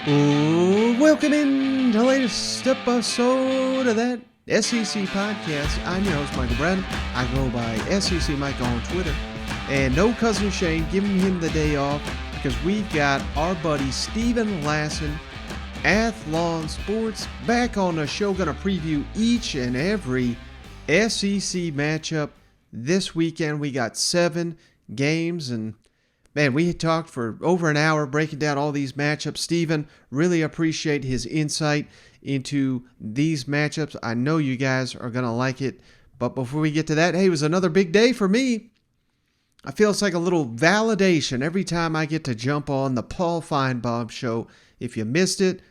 Welcome in to the latest episode of that SEC podcast. I'm your host, Michael Bratton. I go by SEC Mike on Twitter. And no Cousin Shane, giving him the day off because we've got our buddy Steven Lassan, Athlon Sports, back on the show. Going to preview each and every SEC matchup this weekend. We got 7 games, and man, we had talked for over an hour breaking down all these matchups. Steven, really appreciate his insight into these matchups. I know you guys are going to like it. But before we get to that, hey, it was another big day for me. I feel it's like a little validation every time I get to jump on the Paul Finebaum Show. If you missed it,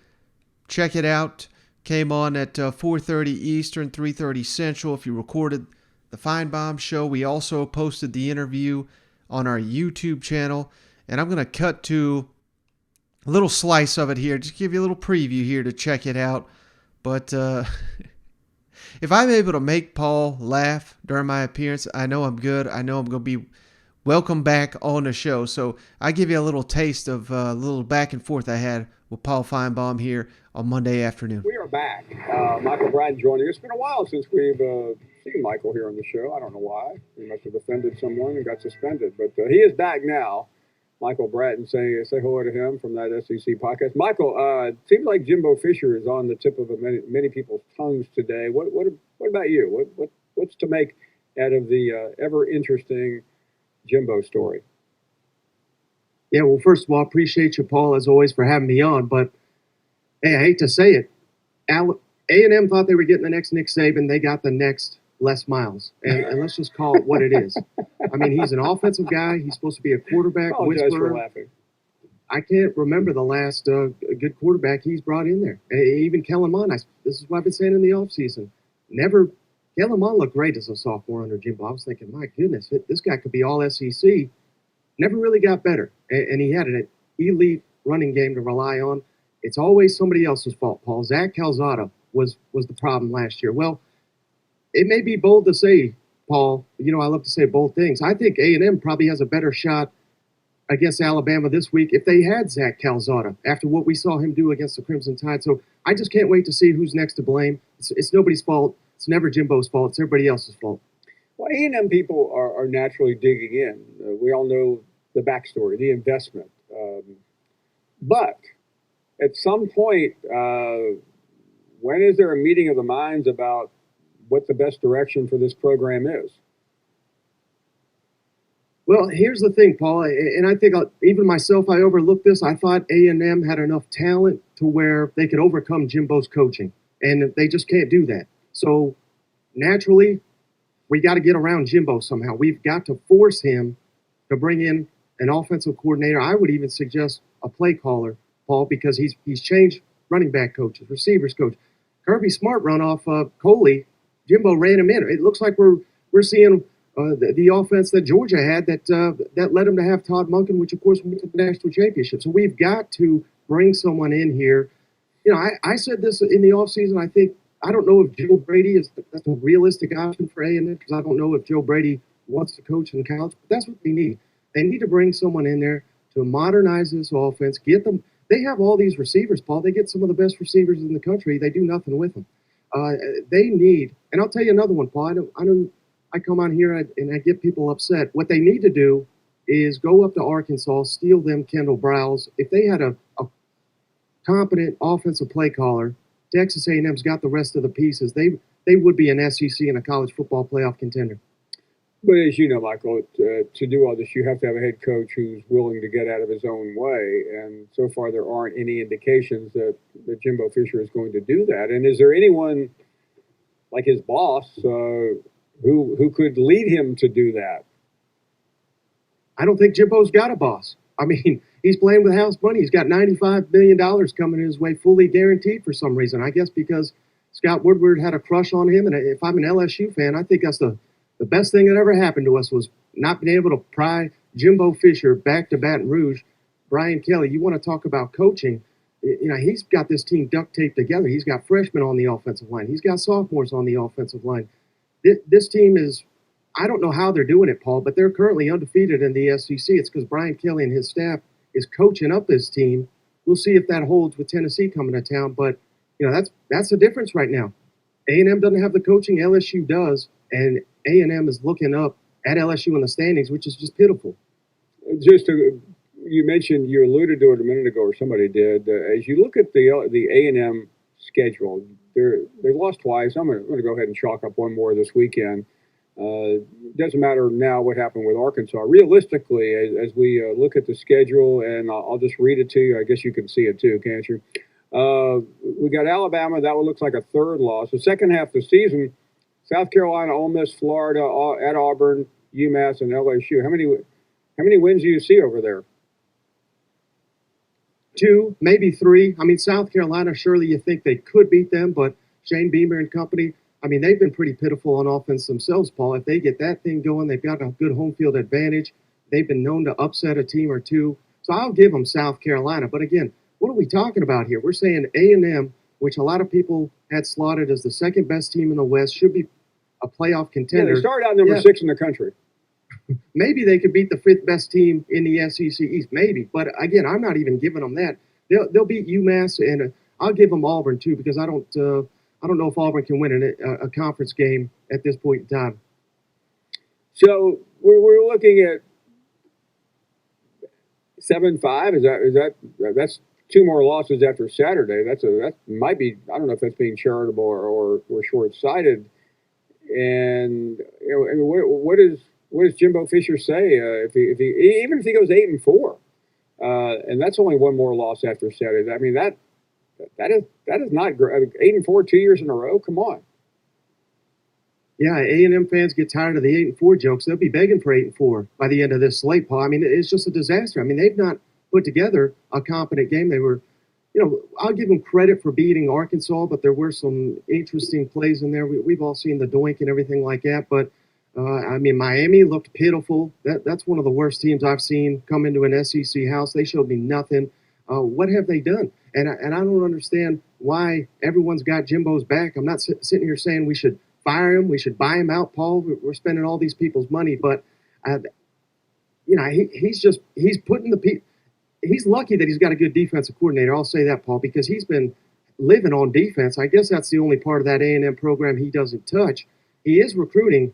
check it out. Came on at 4:30 Eastern, 3:30 Central. If you recorded the Finebaum Show, we also posted the interview on our YouTube channel. And I'm going to cut to a little slice of it here. Just give you a little preview here to check it out. But if I'm able to make Paul laugh during my appearance, I know I'm good. I know I'm going to be welcome back on the show. So I give you a little taste of a little back and forth I had with Paul Finebaum here on Monday afternoon. We are back. Michael Bratton joining us. It's been a while since we've seen Michael here on the show. I don't know why. He must have offended someone and got suspended. But he is back now. Michael Bratton, say hello to him from that SEC podcast. Michael, it seems like Jimbo Fisher is on the tip of many people's tongues today. What about you? What's to make out of the ever interesting Jimbo story? Yeah, well, first of all, appreciate you, Paul, as always, for having me on. But, hey, I hate to say it. A&M thought they were getting the next Nick Saban. They got the next Les Miles. And let's just call it what it is. I mean, he's an offensive guy. He's supposed to be a quarterback whisperer. For laughing. I can't remember the last good quarterback he's brought in there. Even Kellen Mond. This is what I've been saying in the offseason. Kellen Mond looked great as a sophomore under Jimbo. I was thinking, my goodness, this guy could be all SEC. Never really got better. And he had an elite running game to rely on. It's always somebody else's fault, Paul. Zach Calzada was the problem last year. Well, it may be bold to say, Paul, I love to say bold things. I think A&M probably has a better shot against Alabama this week if they had Zach Calzada after what we saw him do against the Crimson Tide. So I just can't wait to see who's next to blame. It's nobody's fault. It's never Jimbo's fault. It's everybody else's fault. Well, A&M people are naturally digging in. We all know the backstory, the investment. But at some point, when is there a meeting of the minds about what the best direction for this program is? Well, here's the thing, Paul, and I think even myself, I overlooked this. I thought A&M had enough talent to where they could overcome Jimbo's coaching, and they just can't do that. So naturally, we got to get around Jimbo somehow. We've got to force him to bring in an offensive coordinator. I would even suggest a play caller, Paul, because he's changed running back coaches, receivers coach. Kirby Smart run off Coley. Jimbo ran him in. It looks like we're seeing the offense that Georgia had that led them to have Todd Monken, which of course went to the national championship. So we've got to bring someone in here. I said this in the offseason. I don't know if Joe Brady that's a realistic option for A&M because I don't know if Joe Brady wants to coach in college. But that's what they need. They need to bring someone in there to modernize this offense. Get them. They have all these receivers, Paul. They get some of the best receivers in the country. They do nothing with them. They need, and I'll tell you another one, Paul. I know I come on here and I get people upset. What they need to do is go up to Arkansas, steal them Kendall Browse. If they had a competent offensive play caller, Texas A&M's got the rest of the pieces. They would be an SEC and a college football playoff contender. But as you know, Michael, to do all this, you have to have a head coach who's willing to get out of his own way. And so far, there aren't any indications that Jimbo Fisher is going to do that. And is there anyone like his boss who could lead him to do that? I don't think Jimbo's got a boss. I mean, he's playing with house money. He's got $95 million coming his way, fully guaranteed for some reason. I guess because Scott Woodward had a crush on him. And if I'm an LSU fan, I think that's the best thing that ever happened to us was not being able to pry Jimbo Fisher back to Baton Rouge. Brian Kelly, you want to talk about coaching. He's got this team duct taped together. He's got freshmen on the offensive line. He's got sophomores on the offensive line. This team is, I don't know how they're doing it, Paul, but they're currently undefeated in the SEC. It's because Brian Kelly and his staff is coaching up this team we'll see if that holds with Tennessee coming to town. But that's the difference right now. A&M doesn't have the coaching, LSU does, and A&M is looking up at LSU in the standings, which is just pitiful. You mentioned, you alluded to it a minute ago, or somebody did. As you look at the A&M schedule, they've lost twice. I'm going to go ahead and chalk up one more this weekend. Doesn't matter now what happened with Arkansas. Realistically, as we look at the schedule, and I'll just read it to you. I guess you can see it too, can't you? We got Alabama. That one looks like a third loss. The second half of the season, South Carolina, Ole Miss, Florida, at Auburn, UMass, and LSU. How many wins do you see over there? 2, maybe 3. I mean, South Carolina, surely you think they could beat them, but Shane Beamer and company, I mean, they've been pretty pitiful on offense themselves, Paul. If they get that thing going, they've got a good home field advantage. They've been known to upset a team or two. So I'll give them South Carolina. But again, what are we talking about here? We're saying A&M, which a lot of people had slotted as the second best team in the West, should be a playoff contender. Yeah, they started out number 6 in the country. Maybe they could beat the 5th best team in the SEC East, maybe. But again, I'm not even giving them that. They'll beat UMass, and I'll give them Auburn too, because I don't know if Auburn can win a conference game at this point in time. So we're looking at 7-5. That's 2 more losses after Saturday. That might be, I don't know if that's being charitable or short-sighted. And what does Jimbo Fisher say if he goes 8-4, and that's only 1 more loss after Saturday? I mean, that is not great. 8-4 2 years in a row. Come on. Yeah, A&M fans get tired of the 8-4 jokes. They'll be begging for 8-4 by the end of this slate, Paul. I mean, it's just a disaster. I mean, they've not put together a competent game. They were, I'll give them credit for beating Arkansas, but there were some interesting plays in there. We've all seen the doink and everything like that. But, I mean, Miami looked pitiful. That's one of the worst teams I've seen come into an SEC house. They showed me nothing. What have they done? And I don't understand why everyone's got Jimbo's back. I'm not sitting here saying we should fire him, we should buy him out, Paul. We're spending all these people's money, but he's putting the people. He's lucky that he's got a good defensive coordinator. I'll say that, Paul, because he's been living on defense. I guess that's the only part of that A&M program he doesn't touch. He is recruiting.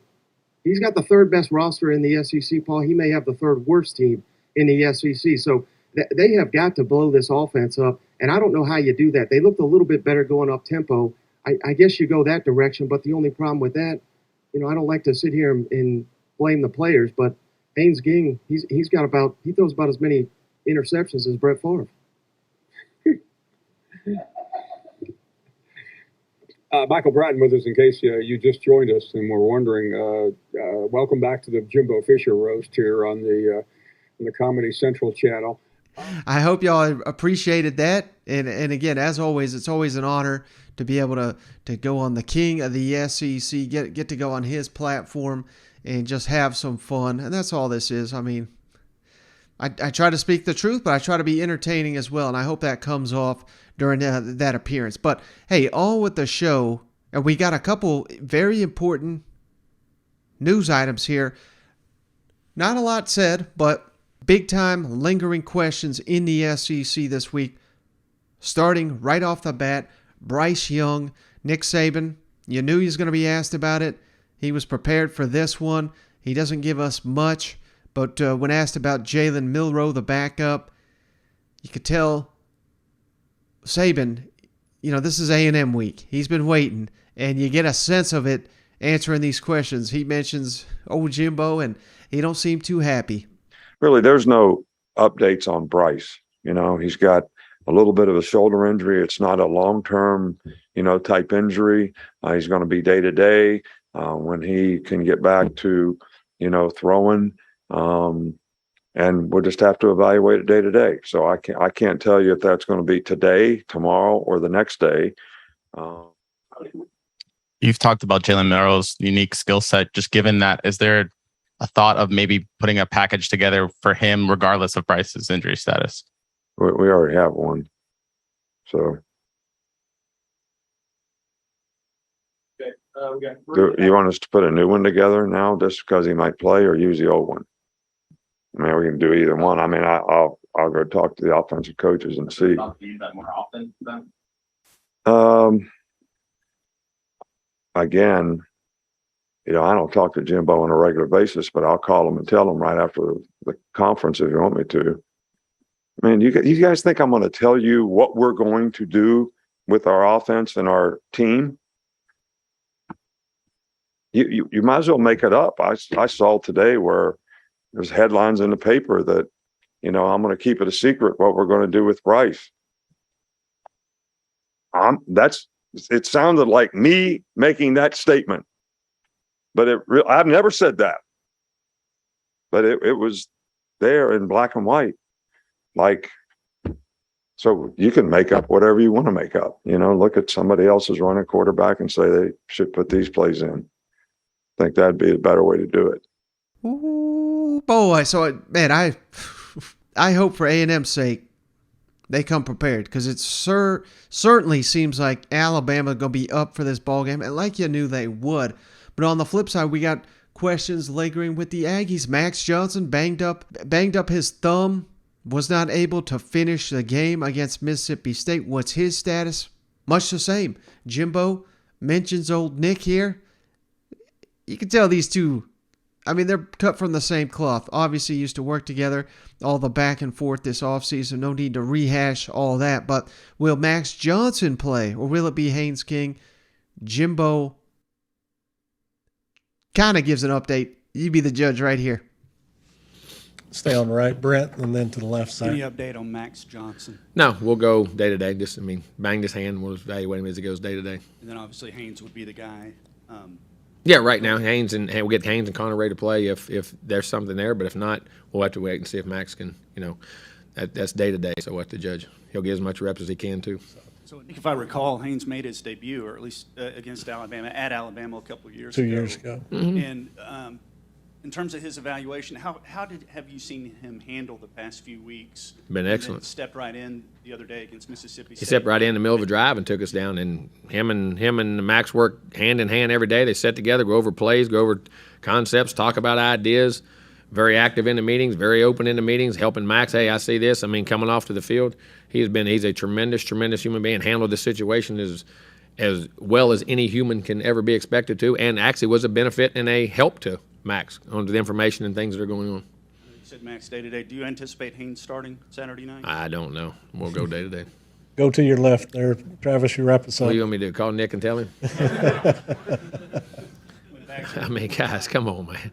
He's got the 3rd best roster in the SEC, Paul. He may have the 3rd worst team in the SEC. So they have got to blow this offense up, and I don't know how you do that. They looked a little bit better going up tempo. I guess you go that direction, but the only problem with that, I don't like to sit here and blame the players, but Haynes Ging, he throws about as many interceptions as Brett Favre. Michael Bratton with us, in case you just joined us and were wondering. Welcome back to the Jimbo Fisher roast here on the Comedy Central channel. I hope y'all appreciated that. And again, as always, it's always an honor to be able to go on the king of the SEC, get to go on his platform and just have some fun. And that's all this is. I mean, I try to speak the truth, but I try to be entertaining as well. And I hope that comes off during that appearance. But hey, on with the show. And we got a couple very important news items here. Not a lot said, but big time lingering questions in the SEC this week. Starting right off the bat, Bryce Young, Nick Saban. You knew he was going to be asked about it. He was prepared for this one. He doesn't give us much, but when asked about Jalen Milroe, the backup, you could tell Saban, this is A&M week. He's been waiting, and you get a sense of it answering these questions. He mentions old Jimbo, and he don't seem too happy. Really, there's no updates on Bryce. He's got a little bit of a shoulder injury. It's not a long-term, type injury. He's going to be day-to-day when he can get back to, throwing. And we'll just have to evaluate it day-to-day. So I can't tell you if that's going to be today, tomorrow, or the next day. You've talked about Jalen Milroe's unique skill set. Just given that, is there a thought of maybe putting a package together for him regardless of Bryce's injury status? We already have one. So do you want us to put a new one together now just because he might play, or use the old one? I mean, we can do either one. I mean, I'll go talk to the offensive coaches and see. Talk to you that more often then? Again, I don't talk to Jimbo on a regular basis, but I'll call him and tell him right after the conference if you want me to. I mean, you guys think I'm going to tell you what we're going to do with our offense and our team? You might as well make it up. I saw today where there's headlines in the paper that, I'm going to keep it a secret what we're going to do with Bryce. It sounded like me making that statement, but I've never said that. But it was there in black and white. So you can make up whatever you want to make up. Look at somebody else's running quarterback and say they should put these plays in. I think that'd be a better way to do it. Ooh, boy. So, man, I hope for A&M's sake they come prepared, because it certainly seems like Alabama going to be up for this ball game, and like you knew they would. But on the flip side, we got questions lingering with the Aggies. Max Johnson banged up his thumb, was not able to finish the game against Mississippi State. What's his status? Much the same. Jimbo mentions old Nick here. You can tell these two, they're cut from the same cloth. Obviously used to work together, all the back and forth this offseason. No need to rehash all that. But will Max Johnson play, or will it be Haynes King? Jimbo kind of gives an update. You be the judge right here. Stay on the right, Brent, and then to the left side. Any update on Max Johnson? No, we'll go day to day. Banged his hand. We'll evaluate him as he goes day to day. And then obviously Haynes would be the guy. Yeah, right now we'll get Haynes and Connor ready to play if there's something there. But if not, we'll have to wait and see if Max can. That's day to day. So we'll have to judge. He'll get as much reps as he can too. So if I recall, Haynes made his debut, or at least against Alabama, at Alabama a couple of years ago. 2 years ago. Mm-hmm. And in terms of his evaluation, have you seen him handle the past few weeks? Been excellent. Stepped right in the other day against Mississippi State. He stepped right in the middle of a drive and took us down. And him and Max work hand in hand every day. They sit together, go over plays, go over concepts, talk about ideas. Very active in the meetings, very open in the meetings, helping Max. Hey, I see this. Coming off to the field, he's a tremendous human being. Handled the situation as well as any human can ever be expected to, and actually was a benefit and a help to Max on the information and things that are going on. You said Max day to day. Do you anticipate Haynes starting Saturday night? I don't know. We'll go day to day. Go to your left there, Travis. You wrap us up. What do you want me to do? Call Nick and tell him? Guys, come on, man.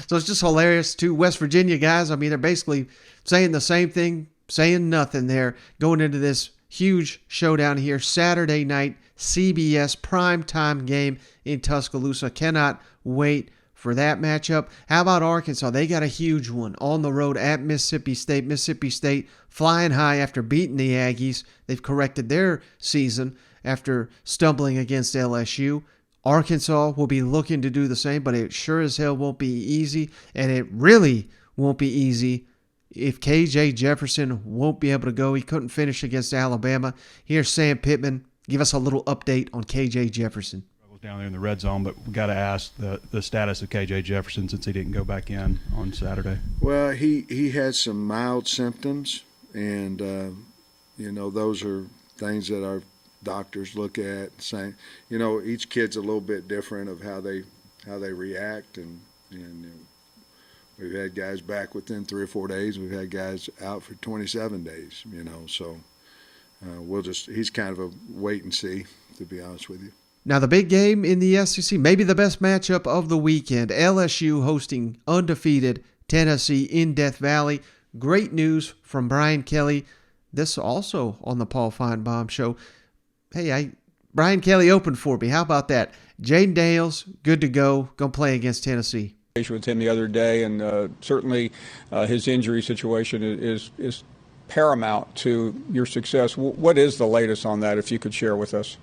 So it's just hilarious. Two West Virginia guys. They're basically saying the same thing, saying nothing there, going into this huge showdown here Saturday night, CBS primetime game in Tuscaloosa. Cannot wait for that matchup. How about Arkansas? They got a huge one on the road at Mississippi State. Mississippi State flying high after beating the Aggies. They've corrected their season after stumbling against LSU. Arkansas will be looking to do the same, but it sure as hell won't be easy, and it really won't be easy if KJ Jefferson won't be able to go. He couldn't finish against Alabama. Here's Sam Pittman. Give us a little update on KJ Jefferson. Down there in the red zone, but we got to ask the status of KJ Jefferson since he didn't go back in on Saturday. Well, he had some mild symptoms, and those are things that our doctors look at, saying, each kid's a little bit different of how they react, and we've had guys back within 3 or 4 days. We've had guys out for 27 days. So he's kind of a wait and see, to be honest with you. Now the big game in the SEC, maybe the best matchup of the weekend. LSU hosting undefeated Tennessee in Death Valley. Great news from Brian Kelly. This also on the Paul Finebaum Show. Hey, Brian Kelly opened for me. How about that? Jayden Daniels, good to go. Going to play against Tennessee. With him the other day, and certainly his injury situation is paramount to your success. What is the latest on that, if you could share with us?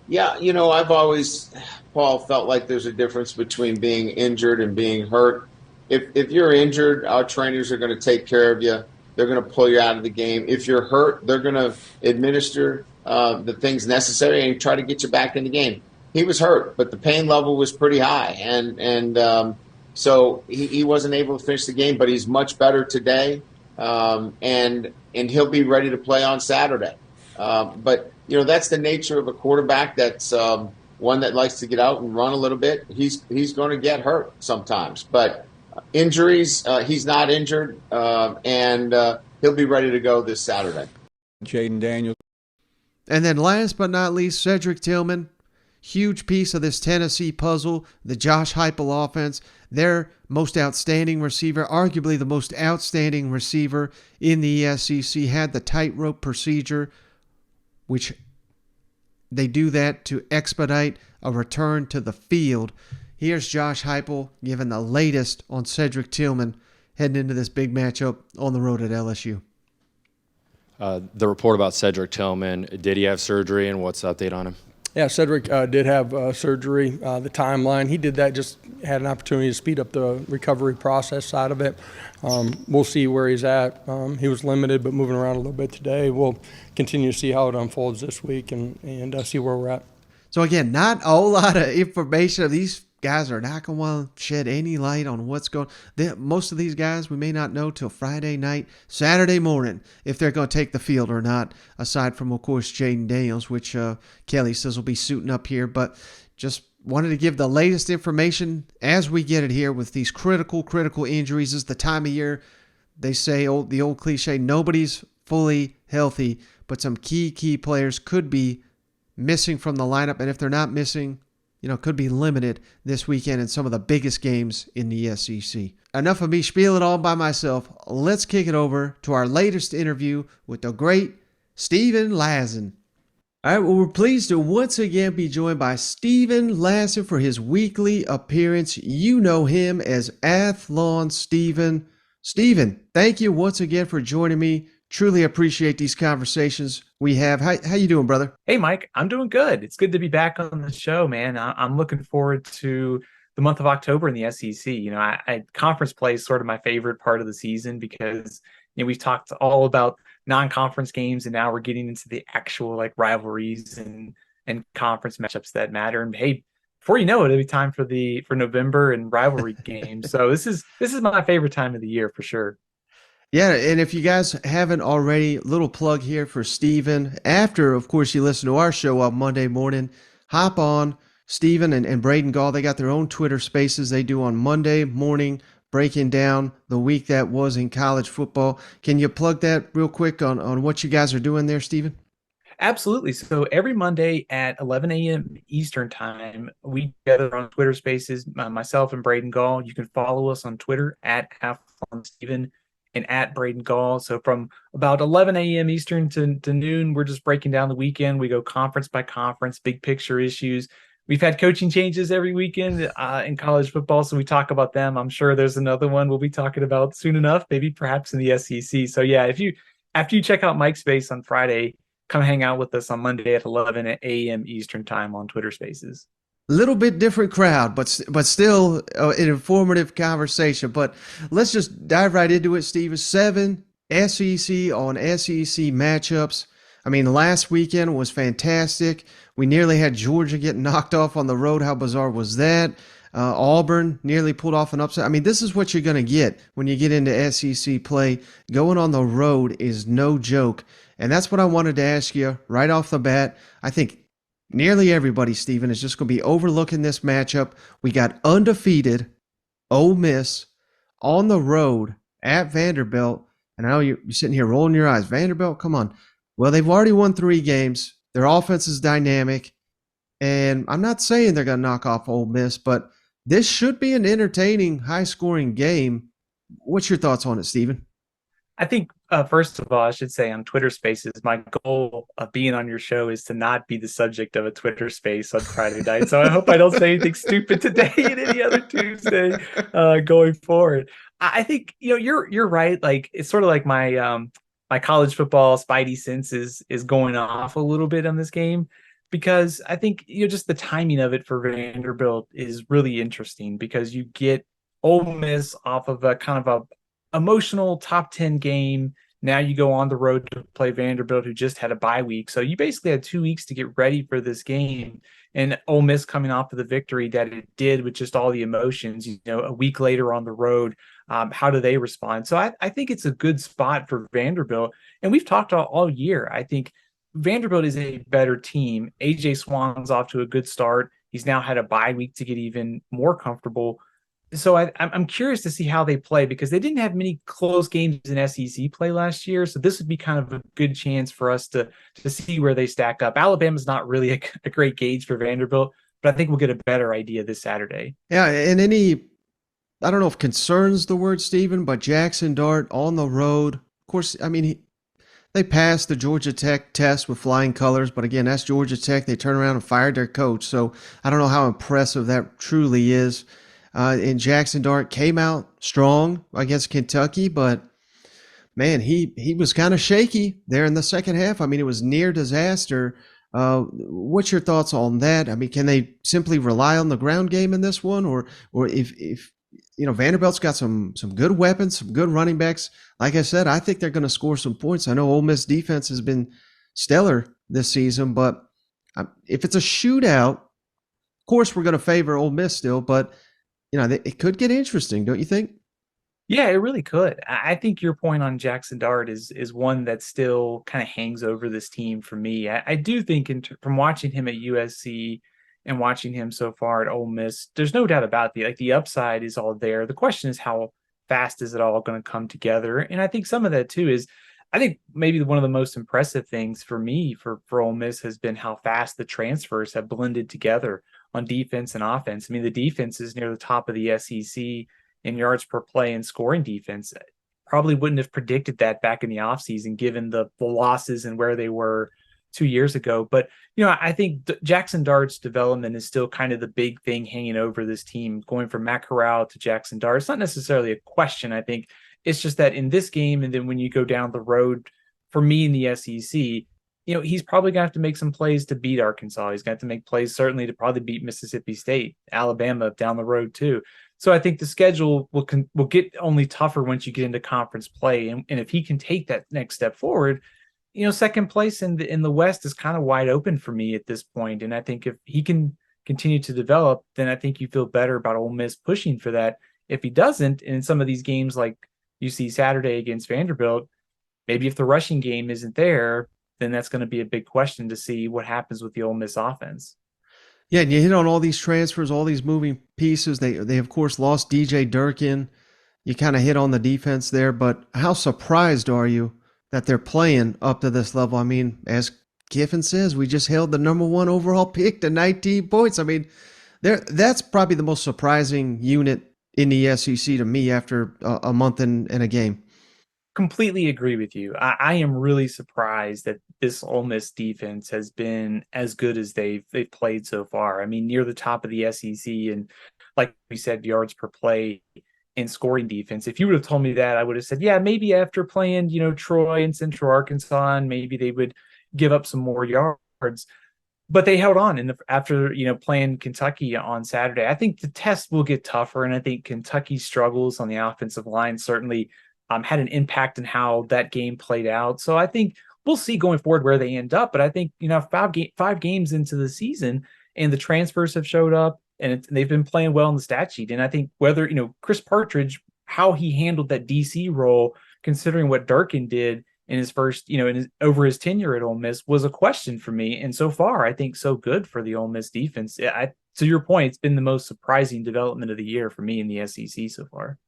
Yeah, I've always, Paul, felt like there's a difference between being injured and being hurt. If you're injured, our trainers are going to take care of you. They're going to pull you out of the game. If you're hurt, they're going to administer the things necessary and try to get you back in the game. He was hurt, but the pain level was pretty high, and So he wasn't able to finish the game, but he's much better today, and he'll be ready to play on Saturday. But that's the nature of a quarterback. That's one that likes to get out and run a little bit. He's going to get hurt sometimes, but injuries, he's not injured, and he'll be ready to go this Saturday. Jayden Daniels. And then last but not least, Cedric Tillman. Huge piece of this Tennessee puzzle, the Josh Heupel offense. Their most outstanding receiver, arguably the most outstanding receiver in the SEC, had the tightrope procedure, which they do that to expedite a return to the field. Here's Josh Heupel giving the latest on Cedric Tillman heading into this big matchup on the road at LSU. The report about Cedric Tillman, did he have surgery, and what's the update on him? Yeah, Cedric did have surgery. The timeline, he did that, just had an opportunity to speed up the recovery process side of it. We'll see where he's at. He was limited, but moving around a little bit today. We'll continue to see how it unfolds this week and see where we're at. So again, not a whole lot of information. These guys are not going to want to shed any light on what's going on. Most of these guys we may not know till Friday night, Saturday morning, if they're going to take the field or not, aside from, of course, Jayden Daniels, which Kelly says will be suiting up here. But just wanted to give the latest information as we get it here with these critical injuries. This is the time of year they say, the old cliche, nobody's fully healthy, but some key players could be missing from the lineup. And if they're not missing, could be limited this weekend in some of the biggest games in the SEC. Enough of me spieling all by myself. Let's kick it over to our latest interview with the great Steven Lassan. All right, well, we're pleased to once again be joined by Steven Lassan for his weekly appearance. You know him as Athlon Steven. Steven, thank you once again for joining me. Truly appreciate these conversations we have. How you doing, brother? Hey, Mike, I'm doing good. It's good to be back on the show, man. I'm looking forward to the month of October in the SEC. Conference play is sort of my favorite part of the season because, we've talked all about non-conference games, and now we're getting into the actual rivalries and conference matchups that matter. And hey, before you know it, it'll be time for November and rivalry games. So this is my favorite time of the year for sure. Yeah, and if you guys haven't already, little plug here for Steven. After, of course, you listen to our show on Monday morning, hop on. Steven and Braden Gall, they got their own Twitter spaces they do on Monday morning, breaking down the week that was in college football. Can you plug that real quick on what you guys are doing there, Steven? Absolutely. So every Monday at 11 a.m. Eastern time, we gather on Twitter spaces, myself and Braden Gall. You can follow us on Twitter at Steven and at Braden Gall. So from about 11 a.m. Eastern to noon, we're just breaking down the weekend. We go conference by conference, big picture issues. We've had coaching changes every weekend in college football, so we talk about them. I'm sure there's another one we'll be talking about soon enough, maybe perhaps in the SEC. So yeah, after you check out Mike's Space on Friday, come hang out with us on Monday at 11 a.m. Eastern time on Twitter Spaces. Little bit different crowd, but still an informative conversation. But let's just dive right into it, Steven. 7 SEC on SEC matchups. I mean, last weekend was fantastic. We nearly had Georgia get knocked off on the road. How bizarre was that? Auburn nearly pulled off an upset. I mean, this is what you're going to get when you get into SEC play. Going on the road is no joke. And that's what I wanted to ask you right off the bat. I think nearly everybody, Steven, is just going to be overlooking this matchup. We got undefeated Ole Miss on the road at Vanderbilt. And I know you're sitting here rolling your eyes. Vanderbilt, come on. Well, they've already won 3 games. Their offense is dynamic. And I'm not saying they're going to knock off Ole Miss, but this should be an entertaining, high-scoring game. What's your thoughts on it, Steven? I think, first of all, I should say on Twitter Spaces, my goal of being on your show is to not be the subject of a Twitter Space on Friday night. So I hope I don't say anything stupid today and any other Tuesday going forward. I think you're right. It's sort of like my my college football spidey sense is going off a little bit on this game, because I think just the timing of it for Vanderbilt is really interesting, because you get Ole Miss off of a kind of a emotional top 10 game Now you go on the road to play Vanderbilt, who just had a bye week. So you basically had 2 weeks to get ready for this game. And Ole Miss coming off of the victory that it did with just all the emotions, a week later on the road, how do they respond? So I think it's a good spot for Vanderbilt. And we've talked all year. I think Vanderbilt is a better team. AJ Swann's off to a good start. He's now had a bye week to get even more comfortable. So I'm curious to see how they play because they didn't have many close games in SEC play last year. So this would be kind of a good chance for us to see where they stack up. Alabama's not really a great gauge for Vanderbilt, but I think we'll get a better idea this Saturday. Yeah, and I don't know if concern's the word, Stephen, but Jackson Dart on the road. Of course, I mean, they passed the Georgia Tech test with flying colors, but again, that's Georgia Tech. They turned around and fired their coach. So I don't know how impressive that truly is. And Jackson Dart came out strong against Kentucky, but man, he was kind of shaky there in the second half. I mean, it was near disaster. What's your thoughts on that? I mean, can they simply rely on the ground game in this one, or if Vanderbilt's got some good weapons, some good running backs. Like I said, I think they're going to score some points. I know Ole Miss defense has been stellar this season, but if it's a shootout, of course we're going to favor Ole Miss still, but it could get interesting, don't you think? Yeah, it really could. I think your point on Jackson Dart is one that still kind of hangs over this team for me. I do think from watching him at USC and watching him so far at Ole Miss, there's no doubt about the upside is all there. The question is how fast is it all going to come together? And I think some of that too is, I think maybe one of the most impressive things for me for Ole Miss has been how fast the transfers have blended together on defense and offense. I mean, the defense is near the top of the SEC in yards per play and scoring defense. Probably wouldn't have predicted that back in the offseason, given the losses and where they were 2 years ago. But, I think Jackson Dart's development is still kind of the big thing hanging over this team, going from Matt Corral to Jackson Dart. It's not necessarily a question. I think it's just that in this game, and then when you go down the road, for me in the SEC, he's probably going to have to make some plays to beat Arkansas. He's going to have to make plays certainly to probably beat Mississippi State, Alabama down the road too. So I think the schedule will get only tougher once you get into conference play. And if he can take that next step forward, second place in the West is kind of wide open for me at this point. And I think if he can continue to develop, then I think you feel better about Ole Miss pushing for that. If he doesn't, and in some of these games like you see Saturday against Vanderbilt, maybe if the rushing game isn't there, then that's going to be a big question to see what happens with the Ole Miss offense. Yeah, and you hit on all these transfers, all these moving pieces. They of course lost DJ Durkin. You kind of hit on the defense there, but how surprised are you that they're playing up to this level? I mean, as Kiffin says, we just held the number 1 overall pick to 19 points. I mean, that's probably the most surprising unit in the SEC to me after a month and a game. Completely agree with you. I am really surprised that this Ole Miss defense has been as good as they've played so far. I mean, near the top of the SEC, and like we said, yards per play and scoring defense. If you would have told me that, I would have said, yeah, maybe after playing, Troy and Central Arkansas, and maybe they would give up some more yards. But they held on after playing Kentucky on Saturday. I think the test will get tougher, and I think Kentucky's struggles on the offensive line certainly had an impact in how that game played out. So I think we'll see going forward where they end up. But I think, 5 games into the season and the transfers have showed up and they've been playing well in the stat sheet. And I think whether, Chris Partridge, how he handled that DC role, considering what Durkin did in his first, over his tenure at Ole Miss, was a question for me. And so far, I think so good for the Ole Miss defense. To your point, it's been the most surprising development of the year for me in the SEC so far.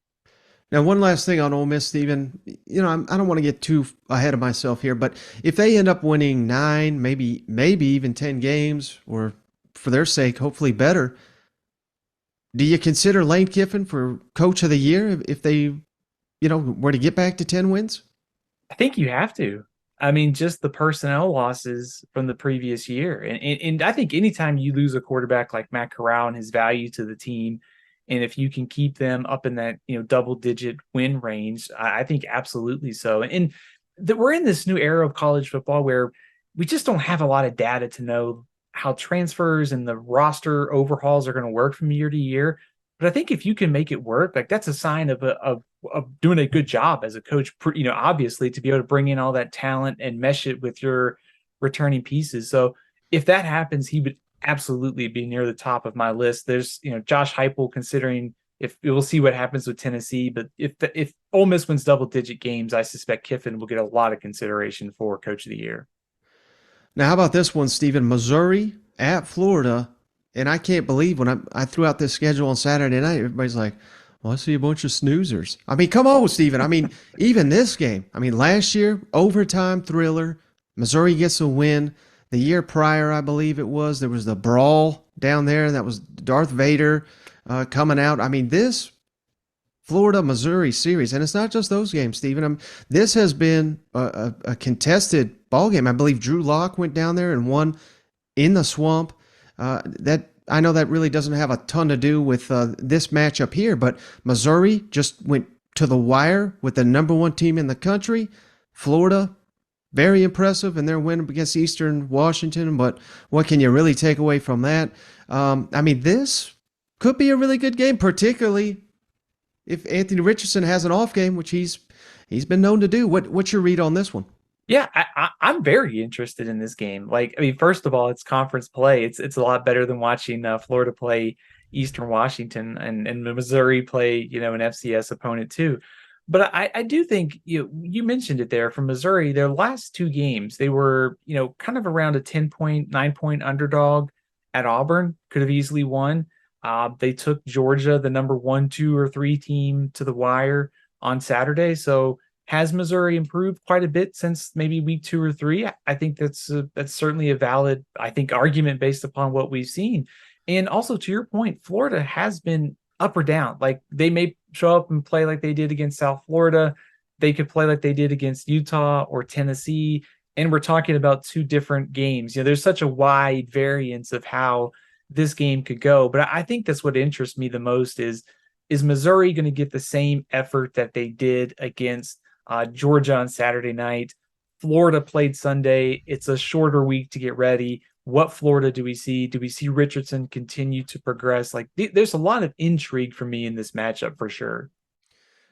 Now, one last thing on Ole Miss, Stephen. I don't want to get too ahead of myself here, but if they end up winning 9, maybe even 10 games, or for their sake, hopefully better, do you consider Lane Kiffin for Coach of the Year if they, were to get back to 10 wins? I think you have to. I mean, just the personnel losses from the previous year. And I think anytime you lose a quarterback like Matt Corral and his value to the team, and if you can keep them up in that, double-digit win range, I think absolutely so. And that we're in this new era of college football where we just don't have a lot of data to know how transfers and the roster overhauls are going to work from year to year. But I think if you can make it work, like that's a sign of doing a good job as a coach, obviously, to be able to bring in all that talent and mesh it with your returning pieces. So if that happens, he would absolutely be near the top of my list. There's, Josh Heupel, considering if we'll see what happens with Tennessee, but if Ole Miss wins double-digit games, I suspect Kiffin will get a lot of consideration for Coach of the Year. Now, how about this one, Stephen? Missouri at Florida, and I can't believe when I threw out this schedule on Saturday night, everybody's like, well, I see a bunch of snoozers. I mean, come on, Stephen. I mean, even this game. I mean, last year, overtime thriller. Missouri gets a win. The year prior, I believe it was, there was the brawl down there. That was Darth Vader coming out. I mean, this Florida-Missouri series, and it's not just those games, Stephen. This has been a contested ball game. I believe Drew Lock went down there and won in the swamp. That I know that really doesn't have a ton to do with this matchup here, but Missouri just went to the wire with the number one team in the country. Florida, very impressive in their win against Eastern Washington, but what can you really take away from that? I mean, this could be a really good game, particularly if Anthony Richardson has an off game, which he's been known to do. What's your read on this one? Yeah, I'm very interested in this game. First of all, it's conference play. It's a lot better than watching Florida play Eastern Washington and Missouri play, an FCS opponent too. But I do think you mentioned it there from Missouri. Their last two games, they were kind of around a 10-point, 9-point underdog at Auburn. Could have easily won. They took Georgia, the number 1, 2, or 3 team, to the wire on Saturday. So has Missouri improved quite a bit since maybe week 2 or 3? I think that's certainly a valid, argument based upon what we've seen. And also, to your point, Florida has been up or down. Like, they may show up and play like they did against South Florida. They could play like they did against Utah or Tennessee. And we're talking about 2 different games. There's such a wide variance of how this game could go. But I think that's what interests me the most is Missouri going to get the same effort that they did against Georgia on Saturday night? Florida played Sunday. It's a shorter week to get ready. What Florida do we see? Do we see Richardson continue to progress? There's a lot of intrigue for me in this matchup for sure.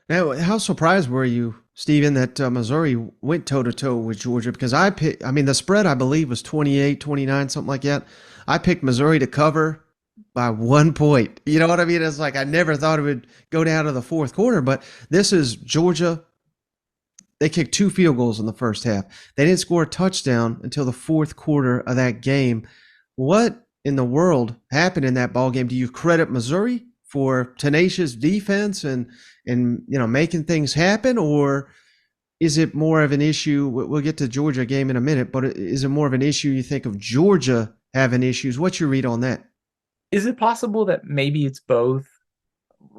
Now, how surprised were you, Stephen, that Missouri went toe-to-toe with Georgia? Because the spread, I believe, was 28, 29, something like that. I picked Missouri to cover by 1 point. You know what I mean? It's like I never thought it would go down to the fourth quarter, but this is Georgia. They kicked 2 field goals in the first half. They didn't score a touchdown until the fourth quarter of that game. What in the world happened in that ball game? Do you credit Missouri for tenacious defense and making things happen, or is it more of an issue? We'll get to Georgia game in a minute, but is it more of an issue you think of Georgia having issues? What's your read on that? Is it possible that maybe it's both?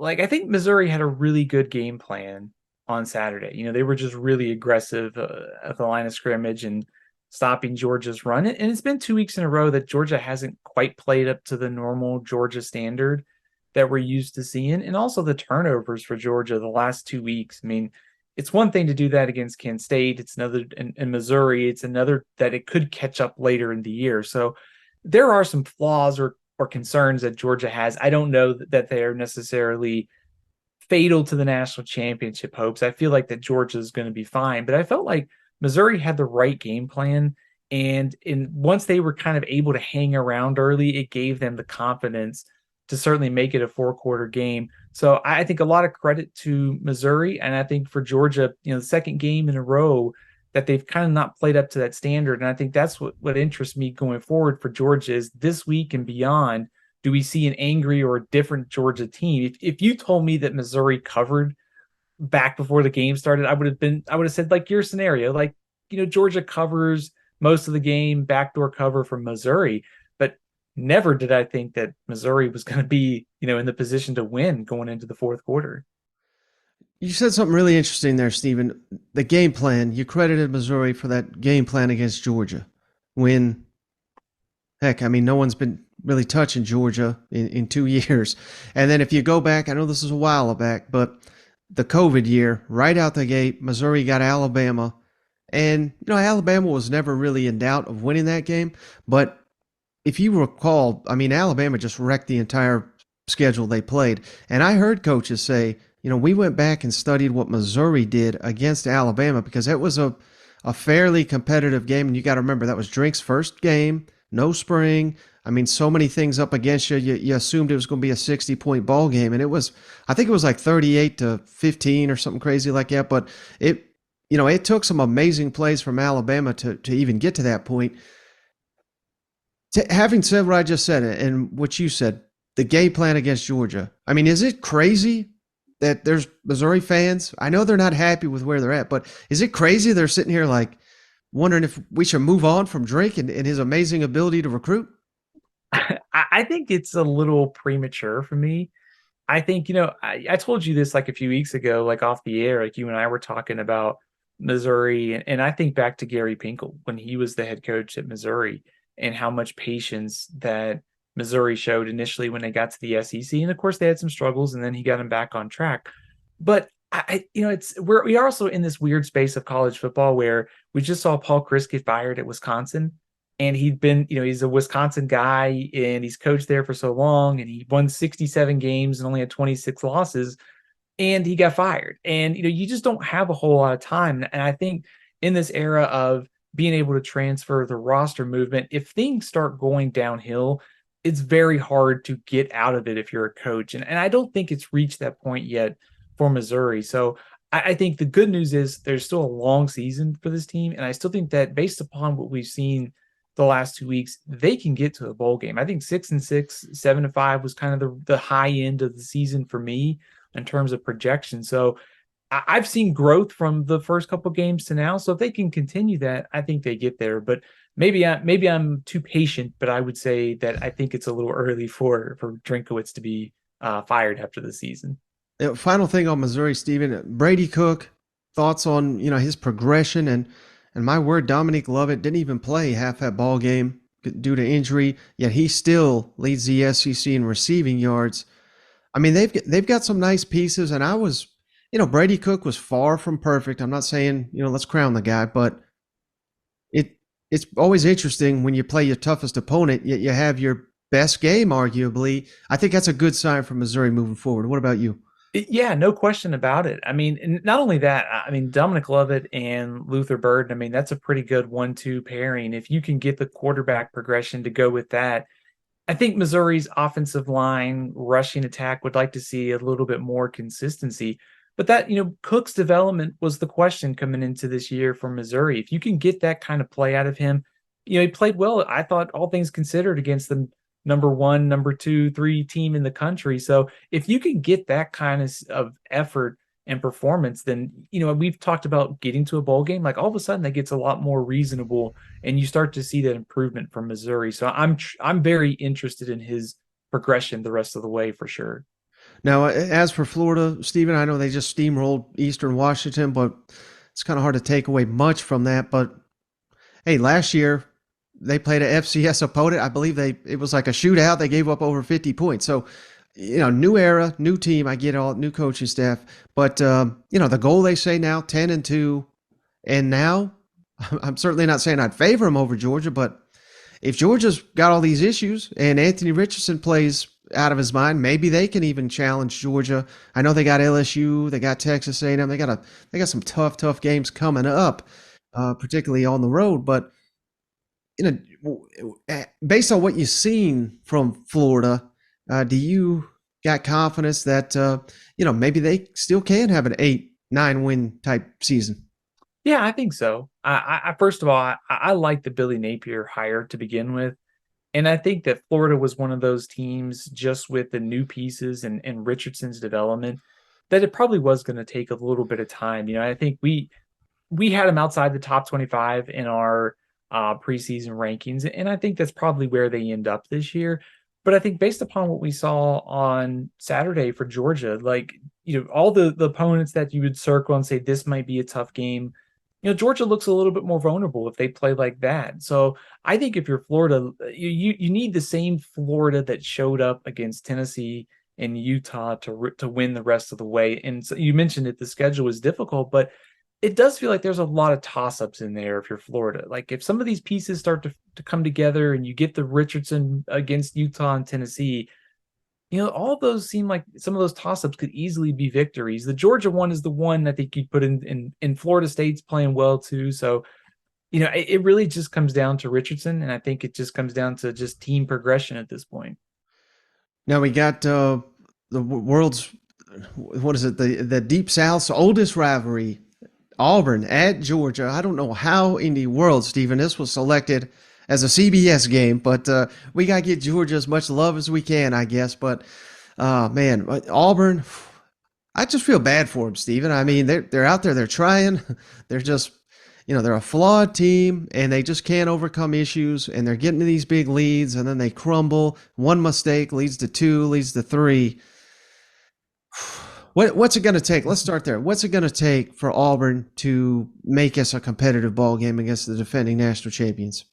I think Missouri had a really good game plan on Saturday. They were just really aggressive at the line of scrimmage and stopping Georgia's run. And it's been 2 weeks in a row that Georgia hasn't quite played up to the normal Georgia standard that we're used to seeing. And also the turnovers for Georgia the last 2 weeks. It's one thing to do that against Kent State. It's another in Missouri. It's another that it could catch up later in the year. So there are some flaws or concerns that Georgia has. I don't know that they're necessarily fatal to the national championship hopes. I feel like that Georgia is going to be fine, but I felt like Missouri had the right game plan. And once they were kind of able to hang around early, it gave them the confidence to certainly make it a 4-quarter game. So I think a lot of credit to Missouri. And I think for Georgia, the second game in a row that they've kind of not played up to that standard. And I think that's what interests me going forward for Georgia is this week and beyond. Do we see an angry or a different Georgia team? If you told me that Missouri covered back before the game started, I would have said like your scenario, Georgia covers most of the game, backdoor cover from Missouri, but never did I think that Missouri was going to be, in the position to win going into the fourth quarter. You said something really interesting there, Stephen. The game plan, you credited Missouri for that game plan against Georgia when, no one's been really touching Georgia in 2 years. And then if you go back, I know this is a while back, but the COVID year, right out the gate, Missouri got Alabama. And, Alabama was never really in doubt of winning that game. But if you recall, Alabama just wrecked the entire schedule they played. And I heard coaches say, we went back and studied what Missouri did against Alabama because it was a fairly competitive game. And you got to remember, that was Drink's first game, no spring. I mean, so many things up against you. You assumed it was going to be a 60-point ball game. And I think it was like 38-15 or something crazy like that. But it took some amazing plays from Alabama to even get to that point. Having said what I just said and what you said, the game plan against Georgia, I mean, is it crazy that there's Missouri fans? I know they're not happy with where they're at, but is it crazy they're sitting here like wondering if we should move on from Drake and his amazing ability to recruit? I think it's a little premature for me. I think, I told you this like a few weeks ago, like off the air, like you and I were talking about Missouri. And I think back to Gary Pinkel when he was the head coach at Missouri and how much patience that Missouri showed initially when they got to the SEC. And of course they had some struggles and then he got them back on track. But we are also in this weird space of college football where we just saw Paul Chryst get fired at Wisconsin. And he'd been, he's a Wisconsin guy and he's coached there for so long and he won 67 games and only had 26 losses and he got fired. And, you just don't have a whole lot of time. And I think in this era of being able to transfer the roster movement, if things start going downhill, it's very hard to get out of it if you're a coach. And I don't think it's reached that point yet for Missouri. So I think the good news is there's still a long season for this team. And I still think that based upon what we've seen the last 2 weeks, they can get to a bowl game. I think 6-6, 7-5 was kind of the high end of the season for me in terms of projection. So I've seen growth from the first couple of games to now. So if they can continue that, I think they get there. But maybe I'm too patient, but I would say that I think it's a little early for Drinkowitz to be fired after the season. Final thing on Missouri, Stephen, Brady Cook, thoughts on, his progression and my word, Dominique Lovett didn't even play half that ball game due to injury, yet he still leads the SEC in receiving yards. I mean, they've got some nice pieces, and I was, Brady Cook was far from perfect. I'm not saying, let's crown the guy, but it's always interesting when you play your toughest opponent, yet you have your best game, arguably. I think that's a good sign for Missouri moving forward. What about you? Yeah, no question about it. I mean, not only that, I mean, Dominic Lovett and Luther Burden, I mean, that's a pretty good 1-2 pairing. If you can get the quarterback progression to go with that, I think Missouri's offensive line rushing attack would like to see a little bit more consistency. But that, Cook's development was the question coming into this year for Missouri. If you can get that kind of play out of him, he played well, I thought, all things considered, against the number 1, number 2, 3 team in the country. So if you can get that kind of effort and performance, then, we've talked about getting to a bowl game, like all of a sudden that gets a lot more reasonable and you start to see that improvement from Missouri. So I'm very interested in his progression the rest of the way for sure. Now, as for Florida, Stephen, I know they just steamrolled Eastern Washington, but it's kind of hard to take away much from that. But hey, last year, they played an FCS opponent. I believe it was like a shootout. They gave up over 50 points. So, new era, new team. I get all new coaching staff, but the goal they say now 10-2, and now I'm certainly not saying I'd favor them over Georgia, but if Georgia's got all these issues and Anthony Richardson plays out of his mind, maybe they can even challenge Georgia. I know they got LSU, they got Texas A&M, they got some tough games coming up, particularly on the road, but. Based on what you've seen from Florida, do you got confidence that, maybe they still can have an 8-9 win type season? Yeah, I think so. I first of all, I like the Billy Napier hire to begin with. And I think that Florida was one of those teams, just with the new pieces and Richardson's development, that it probably was going to take a little bit of time. I think we had him outside the top 25 in our preseason rankings. And I think that's probably where they end up this year. But I think based upon what we saw on Saturday for Georgia, all the opponents that you would circle and say this might be a tough game, Georgia looks a little bit more vulnerable if they play like that. So I think if you're Florida, you need the same Florida that showed up against Tennessee and Utah to win the rest of the way. And so you mentioned it, the schedule was difficult, but it does feel like there's a lot of toss-ups in there if you're Florida. Like if some of these pieces start to come together and you get the Richardson against Utah and Tennessee, all of those seem like some of those toss-ups could easily be victories. The Georgia one is the one I think you'd put in Florida State's playing well too. So, it really just comes down to Richardson, and I think it just comes down to just team progression at this point. Now we got the world's, what is it, the Deep South's oldest rivalry, Auburn at Georgia. I don't know how in the world, Stephen, this was selected as a CBS game, but we got to get Georgia as much love as we can, I guess. But, man, Auburn, I just feel bad for them, Stephen. I mean, they're out there, they're trying. They're just, they're a flawed team, and they just can't overcome issues, and they're getting to these big leads, and then they crumble. One mistake leads to two, leads to three. What's it going to take? Let's start there. What's it going to take for Auburn to make us a competitive ball game against the defending national champions?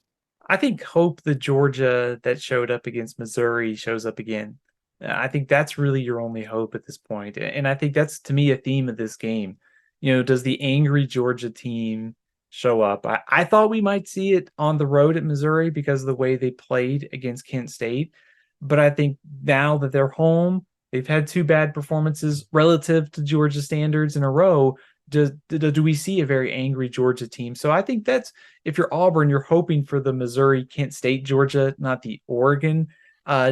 I think hope the Georgia that showed up against Missouri shows up again. I think that's really your only hope at this point. And I think that's, to me, a theme of this game. Does the angry Georgia team show up? I thought we might see it on the road at Missouri because of the way they played against Kent State. But I think now that they're home, they've had two bad performances relative to Georgia standards in a row. Do we see a very angry Georgia team? So I think that's, if you're Auburn, you're hoping for the Missouri, Kent State, Georgia, not the Oregon,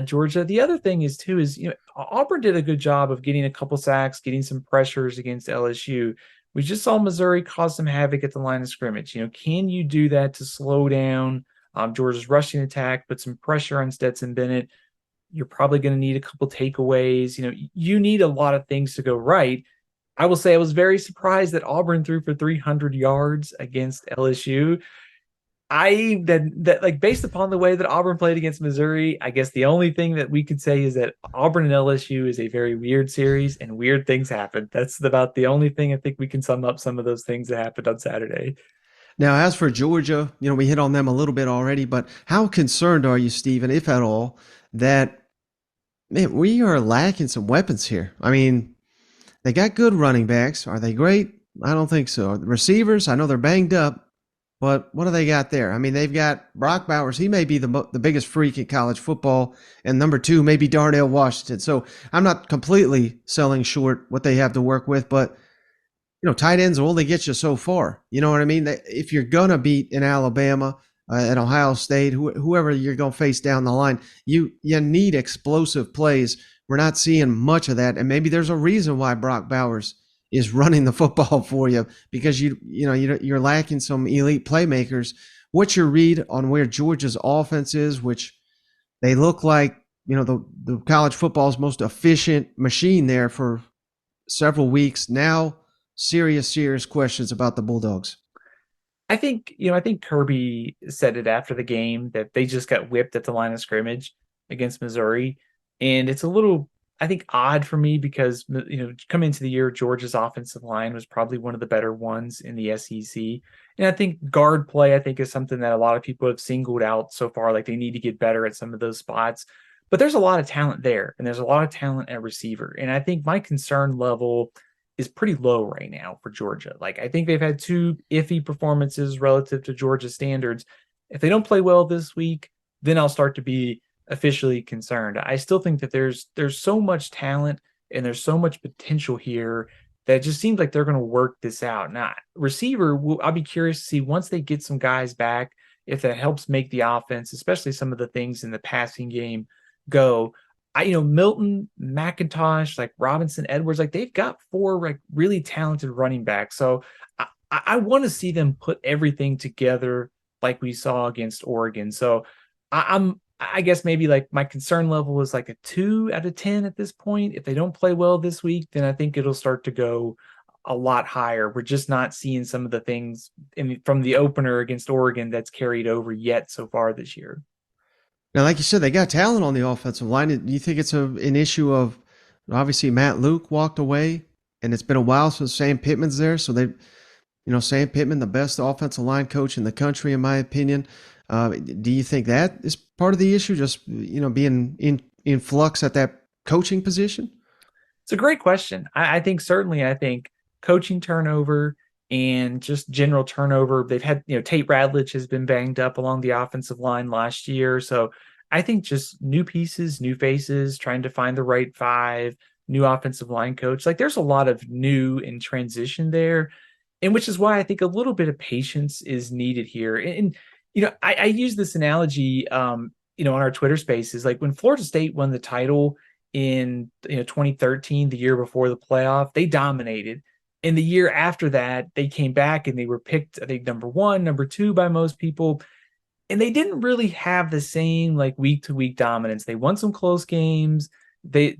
Georgia. The other thing is Auburn did a good job of getting a couple sacks, getting some pressures against LSU. We just saw Missouri cause some havoc at the line of scrimmage. Can you do that to slow down Georgia's rushing attack, put some pressure on Stetson Bennett? You're probably going to need a couple takeaways. You need a lot of things to go right. I will say I was very surprised that Auburn threw for 300 yards against LSU. Based upon the way that Auburn played against Missouri, I guess the only thing that we could say is that Auburn and LSU is a very weird series, and weird things happen. That's about the only thing I think we can sum up some of those things that happened on Saturday. Now, as for Georgia, we hit on them a little bit already, but how concerned are you, Stephen, if at all, that, man, we are lacking some weapons here? I mean, they got good running backs. Are they great? I don't think so. The receivers, I know they're banged up, but what do they got there? I mean, they've got Brock Bowers. He may be the biggest freak in college football, and number two may be Darnell Washington. So I'm not completely selling short what they have to work with, but tight ends will only get you so far. You know what I mean? If you're gonna beat in Alabama, at Ohio State, whoever you're gonna face down the line, you need explosive plays. We're not seeing much of that, and maybe there's a reason why Brock Bowers is running the football for you, because you're lacking some elite playmakers. What's your read on where Georgia's offense is, which they look like the college football's most efficient machine there for several weeks now? Serious questions about the Bulldogs. I think Kirby said it after the game that they just got whipped at the line of scrimmage against Missouri. And it's a little, I think, odd for me because, coming into the year, Georgia's offensive line was probably one of the better ones in the SEC. And I think guard play, is something that a lot of people have singled out so far. Like, they need to get better at some of those spots. But there's a lot of talent there, and there's a lot of talent at receiver. And I think my concern level is pretty low right now for Georgia. I think they've had two iffy performances relative to Georgia standards. If they don't play well this week, then I'll start to be officially concerned. I still think that there's so much talent and there's so much potential here that it just seems like they're going to work this out. Now, receiver, I'll be curious to see once they get some guys back, if that helps make the offense, especially some of the things in the passing game, go. Milton, McIntosh, Robinson, Edwards, they've got four really talented running backs. So I want to see them put everything together like we saw against Oregon. So I guess maybe my concern level is a 2 out of 10 at this point. If they don't play well this week, then I think it'll start to go a lot higher. We're just not seeing some of the things from the opener against Oregon that's carried over yet so far this year. Now, like you said, they got talent on the offensive line. Do you think it's an issue of, obviously, Matt Luke walked away, and it's been a while since Sam Pittman's there. So Sam Pittman, the best offensive line coach in the country, in my opinion. Do you think that is part of the issue, just being in flux at that coaching position? It's a great question. I think coaching turnover and just general turnover. They've had, Tate Radlich has been banged up along the offensive line last year. So I think just new pieces, new faces, trying to find the right five, new offensive line coach. Like there's a lot of new in transition there. And which is why I think a little bit of patience is needed here. And I use this analogy, on our Twitter spaces, like when Florida State won the title in 2013, the year before the playoff, they dominated. And the year after that, they came back and they were picked, I think, number one, number two by most people. And they didn't really have the same like week to week dominance. They won some close games. The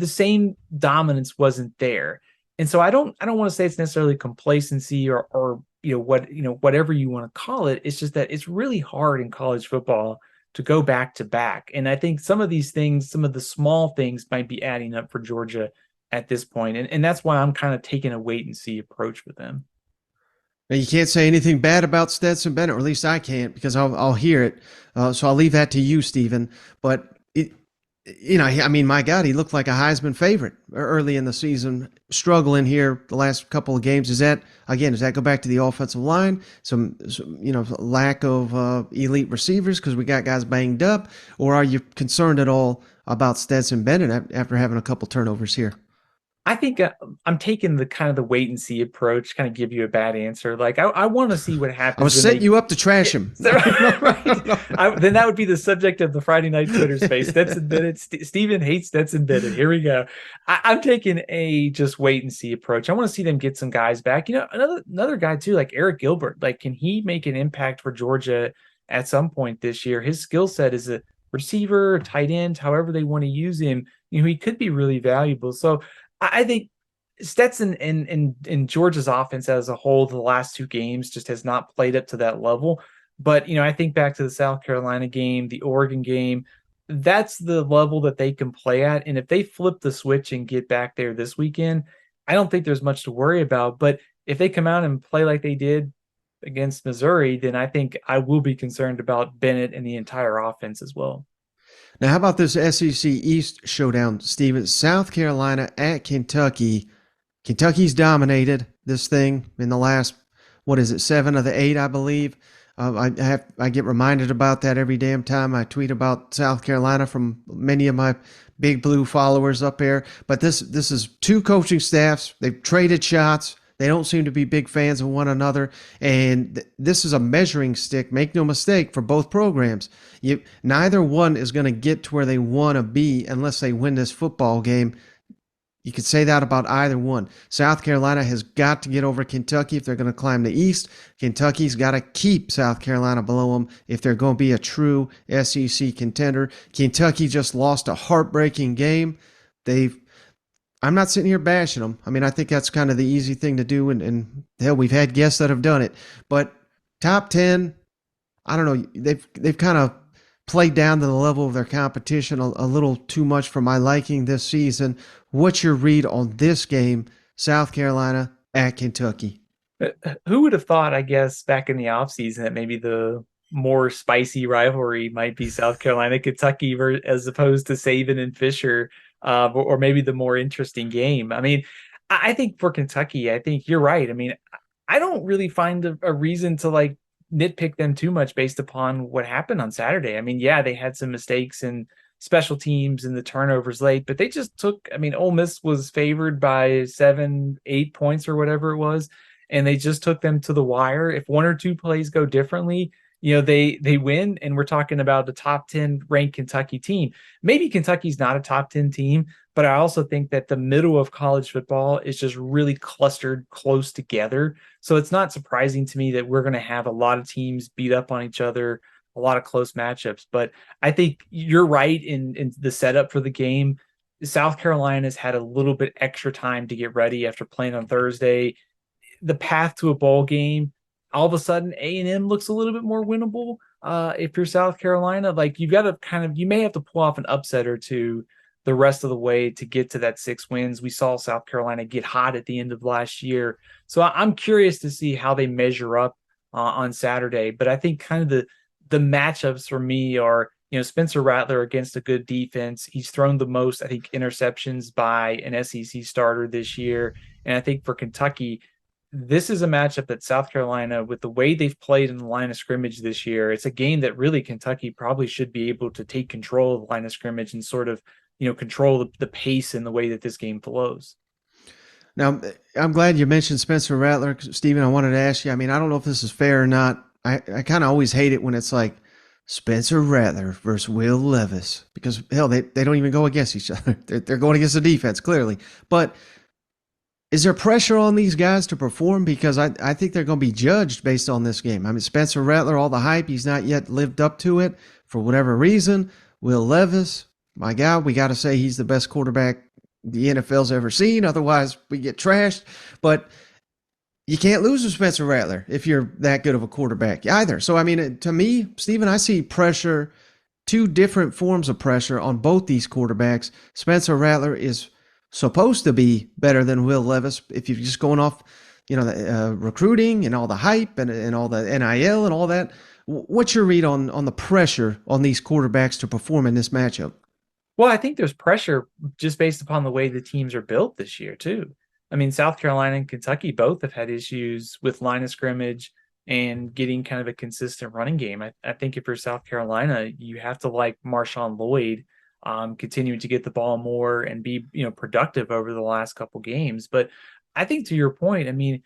same dominance wasn't there. And so I don't want to say it's necessarily complacency or whatever you want to call it. It's just that it's really hard in college football to go back to back. And I think some of these things, some of the small things might be adding up for Georgia at this point. And that's why I'm kind of taking a wait and see approach with them. Now, you can't say anything bad about Stetson Bennett, or at least I can't, because I'll hear it. So I'll leave that to you, Stephen. But my God, he looked like a Heisman favorite early in the season, struggling here the last couple of games. Does that go back to the offensive line? Some lack of elite receivers because we got guys banged up? Or are you concerned at all about Stetson Bennett after having a couple turnovers here? I think I'm taking the kind of the wait and see approach, kind of give you a bad answer. Like I want to see what happens. I was setting you up to trash him. Right. Then that would be the subject of the Friday night Twitter space. Stetson Bennett. Stephen hates Stetson Bennett. Here we go. I'm taking a just wait and see approach. I want to see them get some guys back. Another guy too, like Eric Gilbert. Like, can he make an impact for Georgia at some point this year? His skill set is a receiver, tight end, however they want to use him. He could be really valuable. So I think Stetson and Georgia's offense as a whole, the last two games just has not played up to that level. But, I think back to the South Carolina game, the Oregon game, that's the level that they can play at. And if they flip the switch and get back there this weekend, I don't think there's much to worry about. But if they come out and play like they did against Missouri, then I think I will be concerned about Bennett and the entire offense as well. Now, how about this SEC East showdown, Steven? South Carolina at Kentucky. Kentucky's dominated this thing in the last, 7 of the 8, I believe. I get reminded about that every damn time I tweet about South Carolina from many of my Big Blue followers up there. But this is two coaching staffs. They've traded shots. They don't seem to be big fans of one another. And this is a measuring stick, make no mistake, for both programs. Neither one is going to get to where they want to be unless they win this football game. You could say that about either one. South Carolina has got to get over Kentucky if they're going to climb the East. Kentucky's got to keep South Carolina below them if they're going to be a true SEC contender. Kentucky just lost a heartbreaking game. I'm not sitting here bashing them. I mean, I think that's kind of the easy thing to do, and hell, we've had guests that have done it. But top 10, I don't know. They've kind of played down to the level of their competition a little too much for my liking this season. What's your read on this game, South Carolina at Kentucky? Who would have thought, I guess, back in the offseason that maybe the more spicy rivalry might be South Carolina-Kentucky as opposed to Saban and Fisher, or maybe the more interesting game. I mean, I think for Kentucky, I think you're right. I mean, I don't really find a reason to like nitpick them too much based upon what happened on Saturday. I mean, yeah, they had some mistakes in special teams and the turnovers late, but they just Ole Miss was favored by 7-8 points or whatever it was, and they just took them to the wire. If one or two plays go differently, they win, and we're talking about the top 10 ranked Kentucky team. Maybe Kentucky's not a top 10 team, but I also think that the middle of college football is just really clustered close together. So it's not surprising to me that we're going to have a lot of teams beat up on each other, a lot of close matchups. But I think you're right in the setup for the game. South Carolina's had a little bit extra time to get ready after playing on Thursday. The path to a bowl game, all of a sudden A&M looks a little bit more winnable. If you're South Carolina, like you've got to you may have to pull off an upset or two the rest of the way to get to that 6 wins. We saw South Carolina get hot at the end of last year. So I'm curious to see how they measure up on Saturday. But I think kind of the matchups for me are, Spencer Rattler against a good defense. He's thrown the most, I think, interceptions by an SEC starter this year. And I think for Kentucky, this is a matchup that South Carolina, with the way they've played in the line of scrimmage this year, it's a game that really Kentucky probably should be able to take control of the line of scrimmage and sort of, control the pace and the way that this game flows. Now, I'm glad you mentioned Spencer Rattler, Stephen. I wanted to ask you, I mean, I don't know if this is fair or not. I kind of always hate it when it's like Spencer Rattler versus Will Levis, because hell, they don't even go against each other. They're going against the defense, clearly. But is there pressure on these guys to perform? Because I think they're going to be judged based on this game. I mean, Spencer Rattler, all the hype, he's not yet lived up to it for whatever reason. Will Levis, my God, we got to say he's the best quarterback the NFL's ever seen. Otherwise, we get trashed. But you can't lose to Spencer Rattler if you're that good of a quarterback either. So, I mean, to me, Stephen, I see pressure, two different forms of pressure on both these quarterbacks. Spencer Rattler is supposed to be better than Will Levis if you're just going off, the recruiting and all the hype and all the NIL and all that. What's your read on the pressure on these quarterbacks to perform in this matchup? Well, I think there's pressure just based upon the way the teams are built this year, too. I mean, South Carolina and Kentucky both have had issues with line of scrimmage and getting kind of a consistent running game. I think if you're South Carolina, you have to like Marshawn Lloyd, continuing to get the ball more and be, productive over the last couple games. But I think to your point, I mean,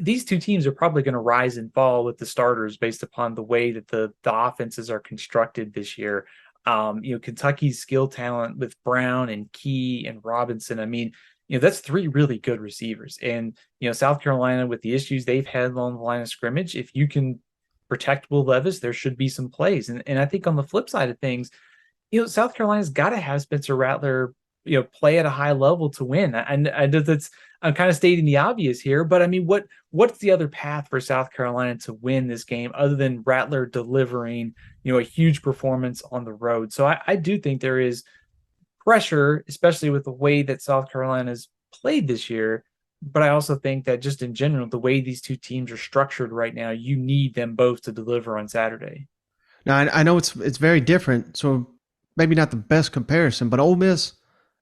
these two teams are probably going to rise and fall with the starters based upon the way that the offenses are constructed this year. Kentucky's skill talent with Brown and Key and Robinson. I mean, that's three really good receivers. And, South Carolina, with the issues they've had along the line of scrimmage, if you can protect Will Levis, there should be some plays. And I think on the flip side of things, South Carolina's got to have Spencer Rattler, play at a high level to win. I know I'm kind of stating the obvious here, but I mean, what's the other path for South Carolina to win this game other than Rattler delivering, a huge performance on the road? So I do think there is pressure, especially with the way that South Carolina's played this year. But I also think that just in general, the way these two teams are structured right now, you need them both to deliver on Saturday. Now, I know it's very different, so maybe not the best comparison, but Ole Miss,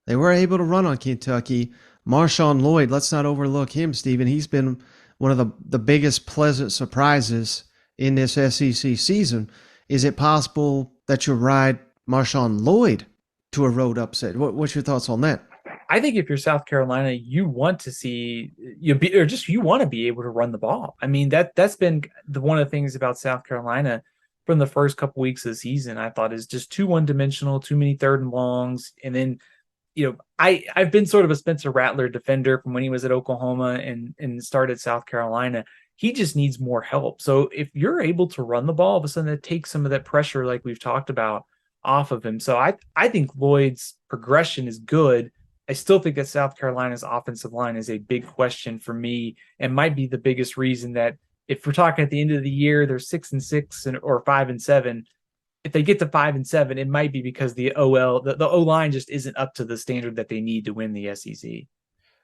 they were able to run on Kentucky. Marshawn Lloyd, let's not overlook him, Stephen. He's been one of the biggest pleasant surprises in this SEC season. Is it possible that you'll ride Marshawn Lloyd to a road upset? What's your thoughts on that? I think if you're South Carolina, you want to see you want to be able to run the ball. I mean, that's been one of the things about South Carolina from the first couple weeks of the season. I thought is just too one-dimensional, too many third and longs, and then I've been sort of a Spencer Rattler defender from when he was at Oklahoma and started South Carolina. He just needs more help. So if you're able to run the ball, all of a sudden that takes some of that pressure, like we've talked about, off of him. So I think Lloyd's progression is good. I still think that South Carolina's offensive line is a big question for me and might be the biggest reason that if we're talking at the end of the year, they're 6-6 or 5-7. If they get to 5-7, it might be because the O-line just isn't up to the standard that they need to win the SEC.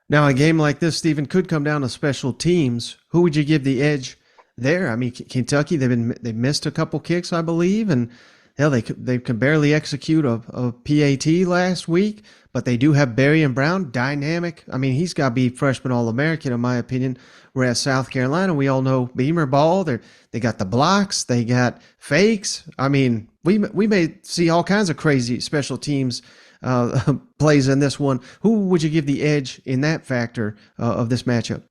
Now, a game like this, Stephen, could come down to special teams. Who would you give the edge there? I mean, Kentucky, they missed a couple kicks, I believe, and hell, they can barely execute a PAT last week, but they do have Barry and Brown, dynamic. I mean, he's got to be freshman All-American, in my opinion. Whereas South Carolina, we all know Beamer ball. They got the blocks, they got fakes. I mean, we may see all kinds of crazy special teams plays in this one. Who would you give the edge in that factor of this matchup?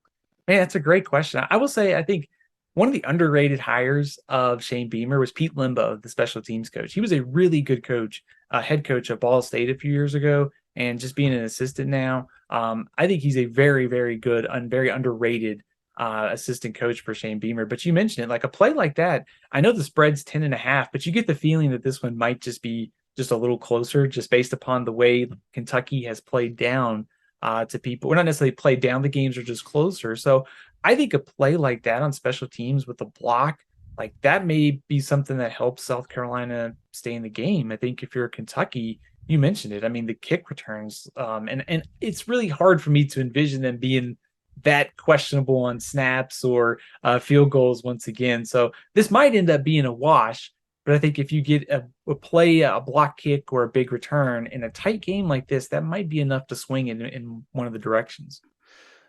Man, that's a great question. I will say, I think one of the underrated hires of Shane Beamer was Pete Limbo, the special teams coach. He was a really good coach, head coach at Ball State a few years ago, and just being an assistant now. I think he's a very, very good and very underrated assistant coach for Shane Beamer. But you mentioned it, like a play like that. I know the spread's 10.5, but you get the feeling that this one might just be just a little closer, just based upon the way Kentucky has played down to people. We're not necessarily played down, the games are just closer. So I think a play like that on special teams with a block, like that may be something that helps South Carolina stay in the game. I think if you're Kentucky, you mentioned it. I mean, the kick returns, and it's really hard for me to envision them being that questionable on snaps or field goals once again. So this might end up being a wash, but I think if you get a play, a block kick or a big return in a tight game like this, that might be enough to swing in one of the directions.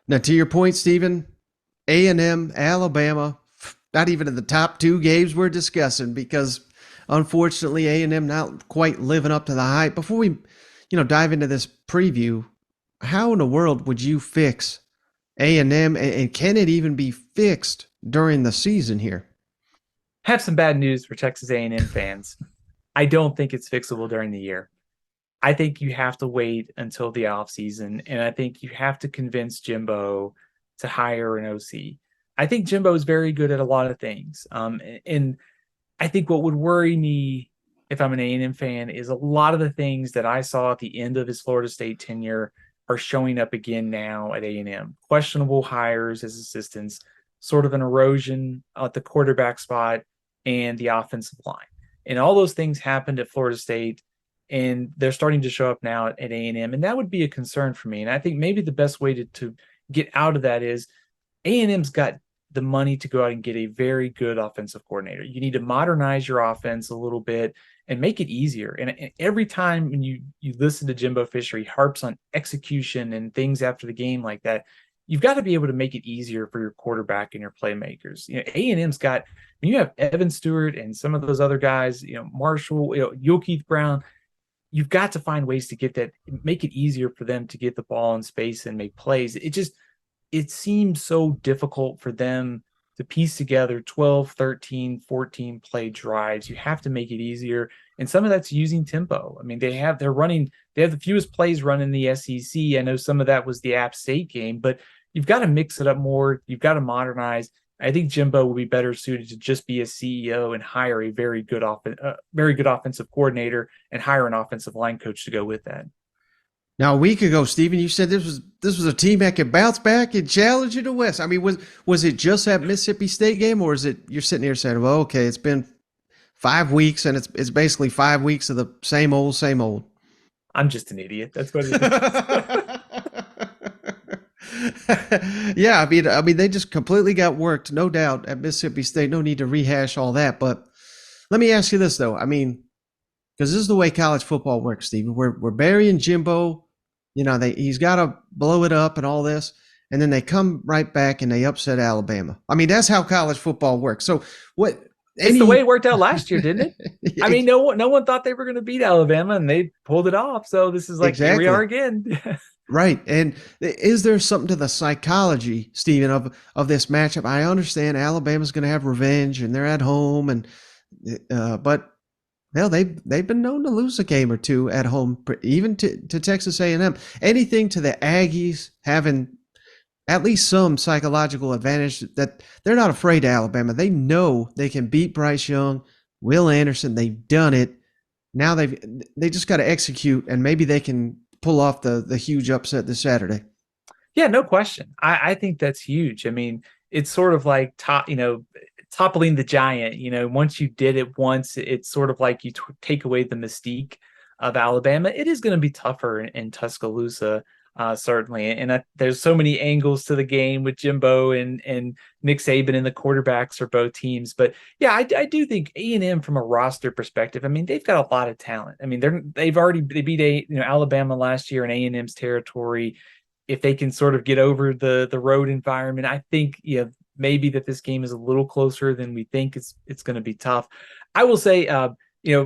Now, to your point, Stephen, A&M, Alabama, not even in the top two games we're discussing because unfortunately A&M not quite living up to the hype. Before we, dive into this preview, how in the world would you fix A&M, and can it even be fixed during the season here? Have some bad news for Texas A&M fans. I don't think it's fixable during the year. I think you have to wait until the offseason, and I think you have to convince Jimbo to hire an OC. I think Jimbo is very good at a lot of things. And I think what would worry me if I'm an A&M fan is a lot of the things that I saw at the end of his Florida State tenure are showing up again now at A&M. Questionable hires as assistants, sort of an erosion at the quarterback spot and the offensive line. And all those things happened at Florida State, and they're starting to show up now at A&M. And that would be a concern for me. And I think maybe the best way to get out of that is A&M's got the money to go out and get a very good offensive coordinator. You need to modernize your offense a little bit and make it easier. And every time when you listen to Jimbo Fisher, he harps on execution and things after the game like that. You've got to be able to make it easier for your quarterback and your playmakers. A&M's got, when you have Evan Stewart and some of those other guys, Marshall, Keith Brown, you've got to find ways to get that, make it easier for them to get the ball in space and make plays. It seems so difficult for them to piece together 12, 13, 14 play drives. You have to make it easier. And some of that's using tempo. I mean, they have the fewest plays run in the SEC. I know some of that was the App State game, but you've got to mix it up more. You've got to modernize. I think Jimbo will be better suited to just be a CEO and hire a very good offensive coordinator and hire an offensive line coach to go with that. Now, a week ago, Stephen, you said this was a team that could bounce back and challenge in the West. I mean, was it just that Mississippi State game, or is it you're sitting here saying, well, okay, it's been 5 weeks and it's basically 5 weeks of the same old, same old? I'm just an idiot. That's what it is. Yeah, I mean, they just completely got worked, no doubt, at Mississippi State. No need to rehash all that. But let me ask you this, though. I mean, because this is the way college football works, Stephen. We're burying Jimbo. He's got to blow it up and all this, and then they come right back and they upset Alabama. I mean, that's how college football works. So what? It's the way it worked out last year, didn't it? I mean, no one thought they were going to beat Alabama, and they pulled it off. So this is like, exactly. Here we are again. Right. And is there something to the psychology, Stephen, of this matchup? I understand Alabama's going to have revenge, and they're at home, but they've been known to lose a game or two at home, even to Texas A&M. Anything to the Aggies having at least some psychological advantage that they're not afraid of Alabama. They know they can beat Bryce Young, Will Anderson. They've done it. Now they just got to execute, and maybe they can pull off the huge upset this Saturday. Yeah, no question. I think that's huge. I mean, it's sort of like toppling the giant. Once you did it once, it's sort of like you take away the mystique of Alabama. It is going to be tougher in Tuscaloosa, certainly. And there's so many angles to the game with Jimbo and Nick Saban and the quarterbacks for both teams. But yeah, I do think A&M from a roster perspective, I mean, they've got a lot of talent. I mean, they beat Alabama last year in A&M's territory. If they can sort of get over the road environment, I think maybe that this game is a little closer than we think. It's going to be tough. I will say,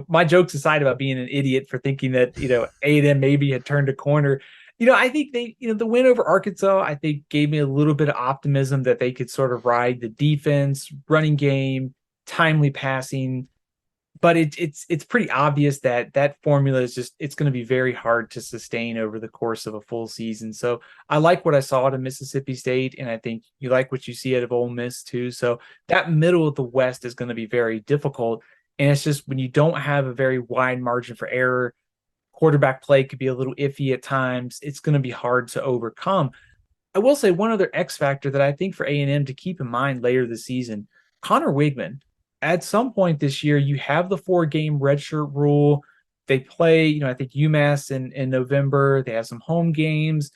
my jokes aside about being an idiot for thinking that A&M maybe had turned a corner. I think the win over Arkansas, I think, gave me a little bit of optimism that they could sort of ride the defense, running game, timely passing. But it's pretty obvious that formula is it's going to be very hard to sustain over the course of a full season. So I like what I saw at Mississippi State, and I think you like what you see out of Ole Miss too. So that middle of the West is going to be very difficult. And it's just when you don't have a very wide margin for error, quarterback play could be a little iffy at times. It's going to be hard to overcome. I will say one other X factor that I think for A&M to keep in mind later this season, Connor Wigman. At some point this year, you have the 4-game redshirt rule. They play, I think UMass in November. They have some home games.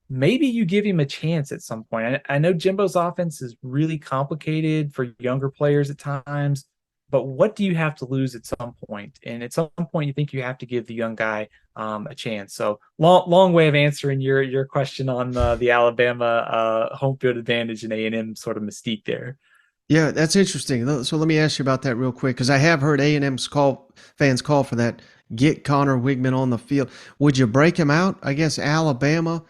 Maybe you give him a chance at some point. I know Jimbo's offense is really complicated for younger players at times. but what do you have to lose at some point? And at some point, you think you have to give the young guy a chance. So long way of answering your question on the Alabama home field advantage and A&M sort of mystique there. Yeah, that's interesting. So let me ask you about that real quick, because I have heard A&M's fans call for that. Get Connor Wigman on the field. Would you break him out? I guess Alabama,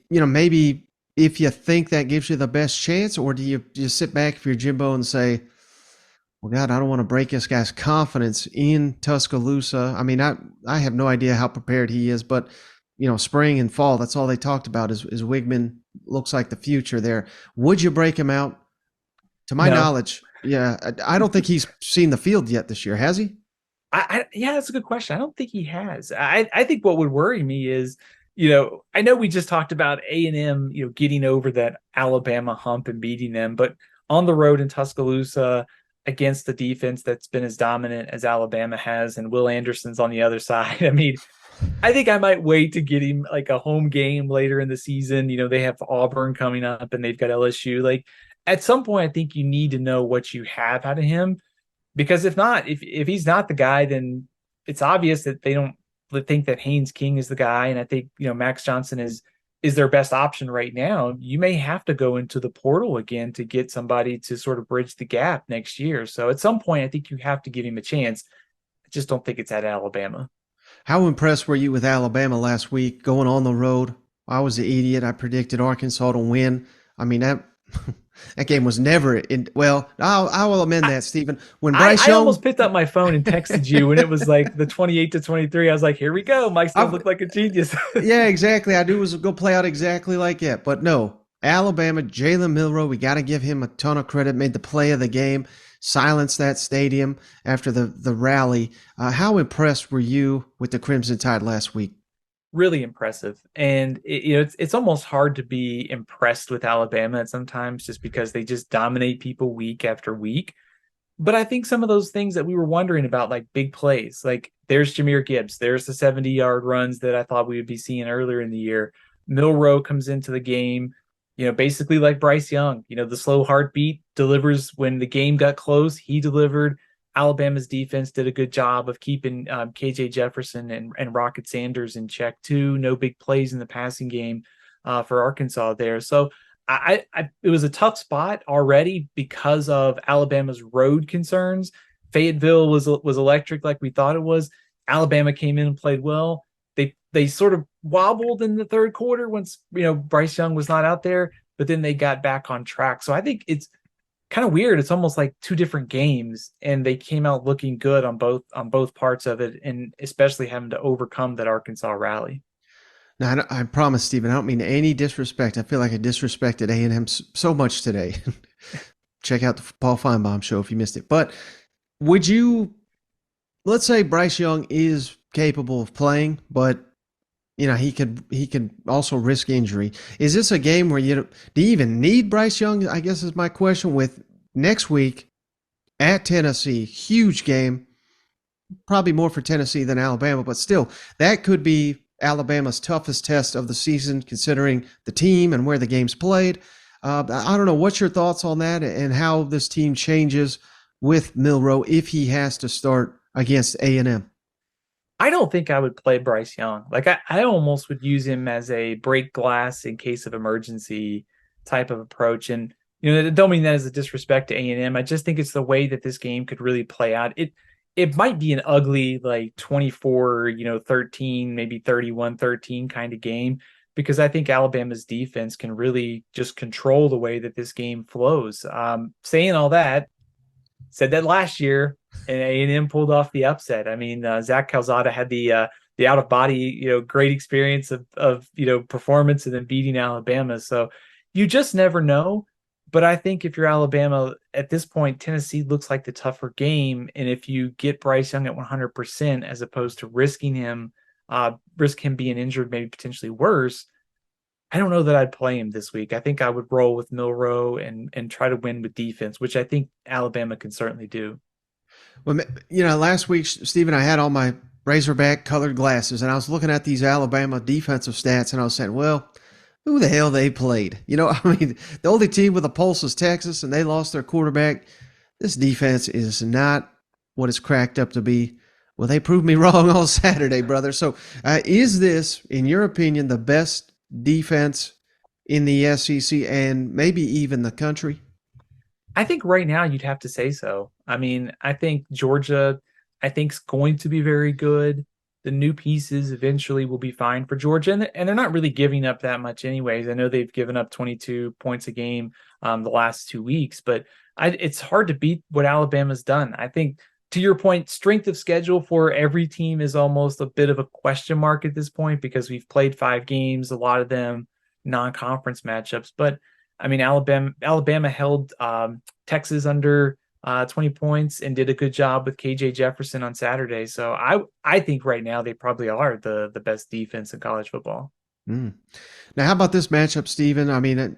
maybe if you think that gives you the best chance, or do you sit back if you're Jimbo and say, well, God, I don't want to break this guy's confidence in Tuscaloosa. I mean, I have no idea how prepared he is, but spring and fall, that's all they talked about is Wigman looks like the future there. Would you break him out? To my knowledge, yeah, I don't think he's seen the field yet this year, has he? Yeah, that's a good question. I don't think he has. I think what would worry me is, I know we just talked about A&M, getting over that Alabama hump and beating them, but on the road in Tuscaloosa against the defense that's been as dominant as Alabama has, and Will Anderson's on the other side. I mean, I think I might wait to get him like a home game later in the season. They have Auburn coming up and they've got LSU. Like at some point, I think you need to know what you have out of him. Because if not, if he's not the guy, then it's obvious that they don't think that Haynes King is the guy. And I think, Max Johnson is their best option right now. You may have to go into the portal again to get somebody to sort of bridge the gap next year. So at some point, I think you have to give him a chance. I just don't think it's at Alabama. How impressed were you with Alabama last week going on the road? I was the idiot. I predicted Arkansas to win. I mean, that game was never in. Well, I will amend that, Stephen. When Bryce Young, I almost picked up my phone and texted you when it was like the 28-23. I was like, here we go. Mike's going to look like a genius. Yeah, exactly. I knew it was going to play out exactly like that. But no, Alabama, Jalen Milroe, we got to give him a ton of credit. Made the play of the game, silenced that stadium after the rally. How impressed were you with the Crimson Tide last week? Really impressive. And it's almost hard to be impressed with Alabama at sometimes, just because they just dominate people week after week. But I think some of those things that we were wondering about, like big plays, like there's Jahmyr Gibbs, there's the 70-yard runs that I thought we would be seeing earlier in the year. Milroe comes into the game, basically like Bryce Young, the slow heartbeat, delivers when the game got close. He delivered. Alabama's defense did a good job of keeping KJ Jefferson and Rocket Sanders in check too. No big plays in the passing game for Arkansas there. So it was a tough spot already because of Alabama's road concerns. Fayetteville was electric like we thought it was. Alabama came in and played well. They sort of wobbled in the third quarter once Bryce Young was not out there, but then they got back on track. So I think it's kind of weird. It's almost like two different games, and they came out looking good on both parts of it, and especially having to overcome that Arkansas rally. Now, I promise, Stephen, I don't mean any disrespect. I feel like I disrespected A&M so much today. Check out the Paul Finebaum Show if you missed it. But let's say Bryce Young is capable of playing, but he could also risk injury. Is this a game where do you even need Bryce Young? I guess is my question. With next week at Tennessee, huge game, probably more for Tennessee than Alabama, but still, that could be Alabama's toughest test of the season, considering the team and where the game's played. I don't know. What's your thoughts on that and how this team changes with Milroe if he has to start against A&M? I don't think I would play Bryce Young. Like I almost would use him as a break glass in case of emergency type of approach. And, don't mean that as a disrespect to A&M. I just think it's the way that this game could really play out. It might be an ugly, like 24, 13, maybe 31-13 kind of game, because I think Alabama's defense can really just control the way that this game flows. Saying all that, said that last year, and A&M pulled off the upset. I mean, Zach Calzada had the out of body, great experience of performance and then beating Alabama. So you just never know. But I think if you're Alabama at this point, Tennessee looks like the tougher game. And if you get Bryce Young at 100%, as opposed to risk him being injured, maybe potentially worse, I don't know that I'd play him this week. I think I would roll with Milroe and try to win with defense, which I think Alabama can certainly do. Well, last week, Stephen, I had all my Razorback colored glasses, and I was looking at these Alabama defensive stats, and I was saying, well, who the hell they played? I mean, the only team with a pulse is Texas, and they lost their quarterback. this defense is not what it's cracked up to be. Well, they proved me wrong on Saturday, brother. So is this, in your opinion, the best defense in the SEC and maybe even the country? I think right now you'd have to say so. I mean, I think Georgia, I think is going to be very good. The new pieces eventually will be fine for Georgia, and they're not really giving up that much anyways. I know they've given up 22 points a game the last 2 weeks, but it's hard to beat what Alabama's done. I think, to your point, strength of schedule for every team is almost a bit of a question mark at this point because we've played 5 games, a lot of them non-conference matchups. But I mean, Alabama held Texas under 20 points and did a good job with KJ Jefferson on Saturday. So I think right now they probably are the best defense in college football. Mm. Now, how about this matchup, Steven? I mean,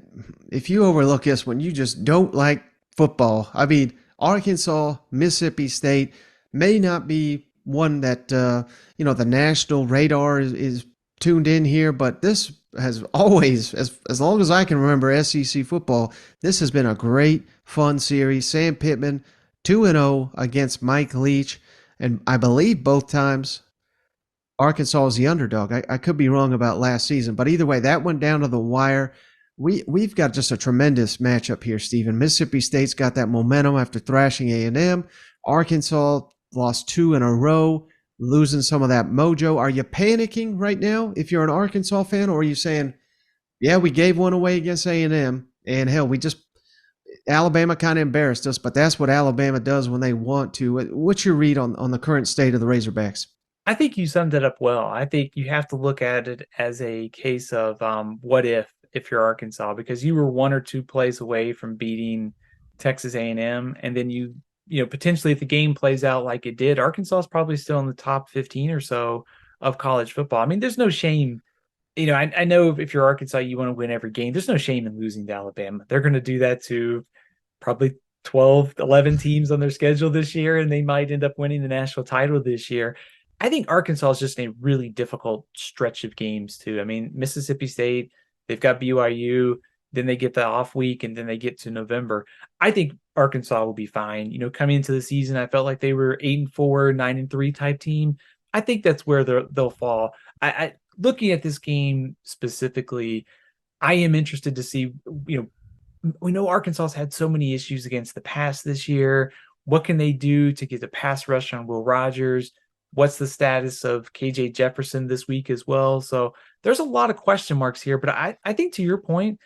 if you overlook this one, you just don't like football. I mean, Arkansas, Mississippi State may not be one that, the national radar is tuned in here, but this has always, as long as I can remember SEC football, this has been a great, fun series. Sam Pittman, 2-0 against Mike Leach, and I believe both times Arkansas is the underdog. I could be wrong about last season, but either way, that went down to the wire. We've got just a tremendous matchup here, Stephen. Mississippi State's got that momentum after thrashing A&M. Arkansas lost 2 in a row, losing some of that mojo. Are you panicking right now if you're an Arkansas fan, or are you saying, yeah, we gave one away against A&M, and hell, Alabama kind of embarrassed us, but that's what Alabama does when they want to. What's your read on the current state of the Razorbacks? I think you summed it up well. I think you have to look at it as a case of what if you're Arkansas, because you were 1 or 2 plays away from beating Texas A&M, and then you potentially if the game plays out like it did, Arkansas is probably still in the top 15 or so of college football. I mean, there's no shame. I know if you're Arkansas, you want to win every game. There's no shame in losing to Alabama. They're going to do that to probably 12, 11 teams on their schedule this year, and they might end up winning the national title this year. I think Arkansas is just a really difficult stretch of games too. I mean, Mississippi State, they've got BYU, then they get the off week, and then they get to November. I think Arkansas will be fine. Coming into the season, I felt like they were 8-4, 9-3 type team. I think that's where they'll fall. I looking at this game specifically, I am interested to see, we know Arkansas's had so many issues against the pass this year. What can they do to get the pass rush on Will Rogers? What's the status of KJ Jefferson this week as well? So there's a lot of question marks here, but I think to your point,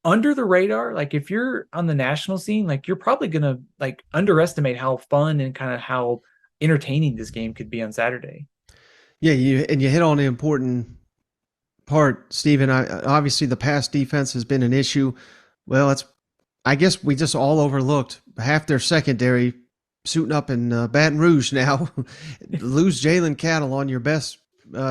under the radar, like if you're on the national scene, like you're probably going to like underestimate how fun and kind of how entertaining this game could be on Saturday. Yeah, you hit on the important part, Stephen. Obviously the pass defense has been an issue. Well, I guess we just all overlooked half their secondary suiting up in Baton Rouge now. Lose Jalen Cattle on your best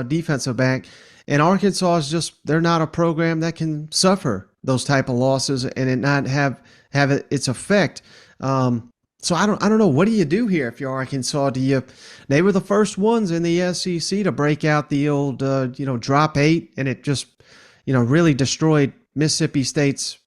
defensive back. And Arkansas is they're not a program that can suffer those type of losses and it not have its effect. So I don't know. What do you do here if you're Arkansas? They were the first ones in the SEC to break out the old, drop 8, and it just, really destroyed Mississippi State's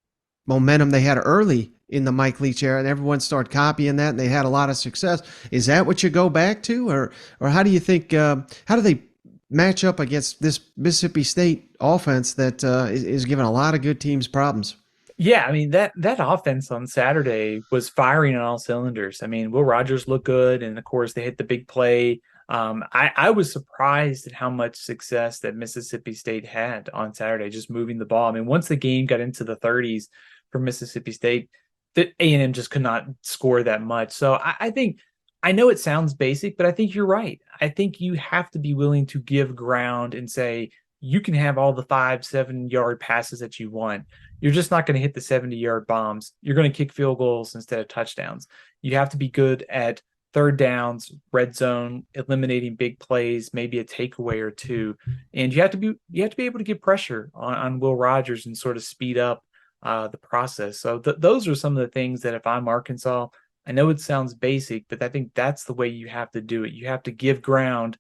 momentum they had early in the Mike Leach era, and everyone started copying that, and they had a lot of success. Is that what you go back to, or how do you think? How do they match up against this Mississippi State offense that is giving a lot of good teams problems? Yeah, I mean, that offense on Saturday was firing on all cylinders. I mean, Will Rogers looked good, and of course they hit the big play. I was surprised at how much success that Mississippi State had on Saturday, just moving the ball. I mean, once the game got into the 30s for Mississippi State, that A&M just could not score that much. So I think, I know it sounds basic, but I think you're right. I think you have to be willing to give ground and say, you can have all the 5-7 yard passes that you want. You're just not going to hit the 70-yard bombs. You're going to kick field goals instead of touchdowns. You have to be good at third downs, red zone, eliminating big plays, maybe a takeaway or two. And you have to be able to get pressure on Will Rogers and sort of speed up the process. So those are some of the things that if I'm Arkansas, I know it sounds basic, but I think that's the way you have to do it. You have to give ground,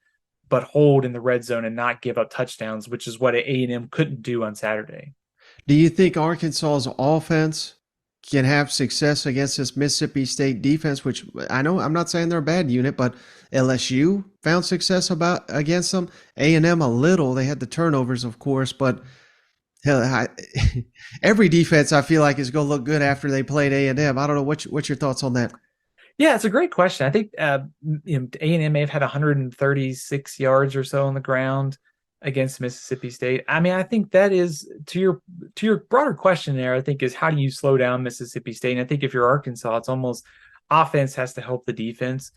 but hold in the red zone and not give up touchdowns, which is what A&M couldn't do on Saturday. Do you think Arkansas's offense can have success against this Mississippi State defense, which I know I'm not saying they're a bad unit, but LSU found success against them. A&M a little. They had the turnovers, of course, but hell, every defense I feel like is going to look good after they played A&M. I don't know what's your thoughts on that. Yeah, it's a great question. I think A&M may have had 136 yards or so on the ground against Mississippi State. I mean, I think that is to your broader question there, I think, is how do you slow down Mississippi State? And I think if you're Arkansas, it's almost offense has to help the defense.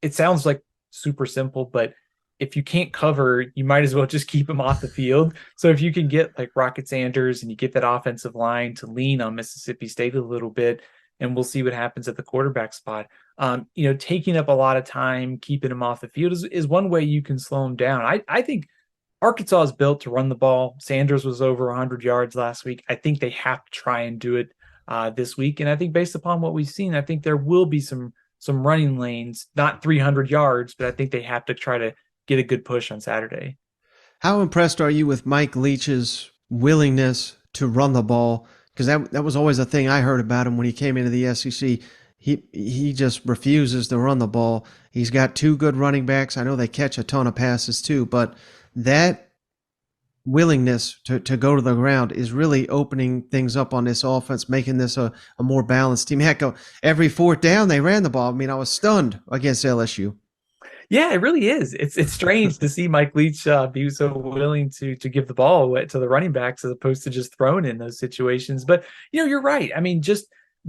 It sounds like super simple, but if you can't cover, you might as well just keep them off the field. So if you can get like Rocket Sanders and you get that offensive line to lean on Mississippi State a little bit, and we'll see what happens at the quarterback spot. Taking up a lot of time, keeping them off the field is one way you can slow them down. I think Arkansas is built to run the ball. Sanders was over 100 yards last week. I think they have to try and do it this week. And I think based upon what we've seen, I think there will be some running lanes, not 300 yards, but I think they have to try to get a good push on Saturday. How impressed are you with Mike Leach's willingness to run the ball? Because that was always a thing I heard about him when he came into the SEC. He just refuses to run the ball. He's got two good running backs. I know they catch a ton of passes too, but that willingness to go to the ground is really opening things up on this offense, making this a more balanced team. Heck, every fourth down they ran the ball. I mean, I was stunned against LSU. Yeah, it really is. It's strange to see Mike Leach be so willing to give the ball away to the running backs as opposed to just throwing in those situations. But, you're right. I mean, just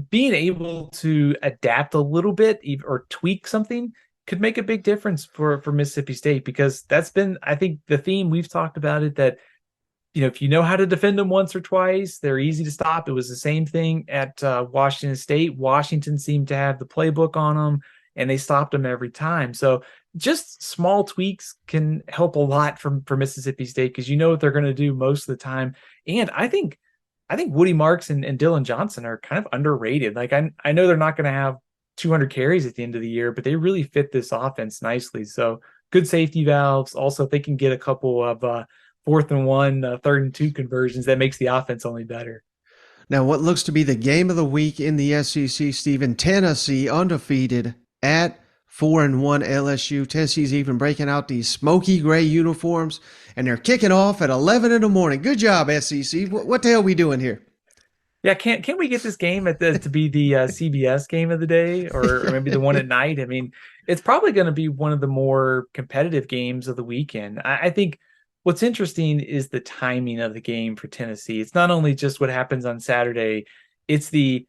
being able to adapt a little bit or tweak something could make a big difference for Mississippi State, because that's been, I think, the theme. We've talked about it, that, if you know how to defend them once or twice, they're easy to stop. It was the same thing at Washington State. Washington seemed to have the playbook on them, and they stopped them every time. So just small tweaks can help a lot for Mississippi State, because what they're going to do most of the time. And I think Woody Marks and Dylan Johnson are kind of underrated. Like I know they're not going to have 200 carries at the end of the year, but they really fit this offense nicely. So good safety valves. Also, if they can get a couple of 4th and 1, 3rd and 2 conversions, that makes the offense only better. Now, what looks to be the game of the week in the SEC, Stephen, Tennessee undefeated at 4-1 LSU. Tennessee's even breaking out these smoky gray uniforms, and they're kicking off at 11 in the morning. Good job, SEC. What the hell are we doing here? Yeah, can we get this game to be the CBS game of the day, or maybe the one at night? I mean, it's probably going to be one of the more competitive games of the weekend. I think what's interesting is the timing of the game for Tennessee. It's not only just what happens on Saturday, it's the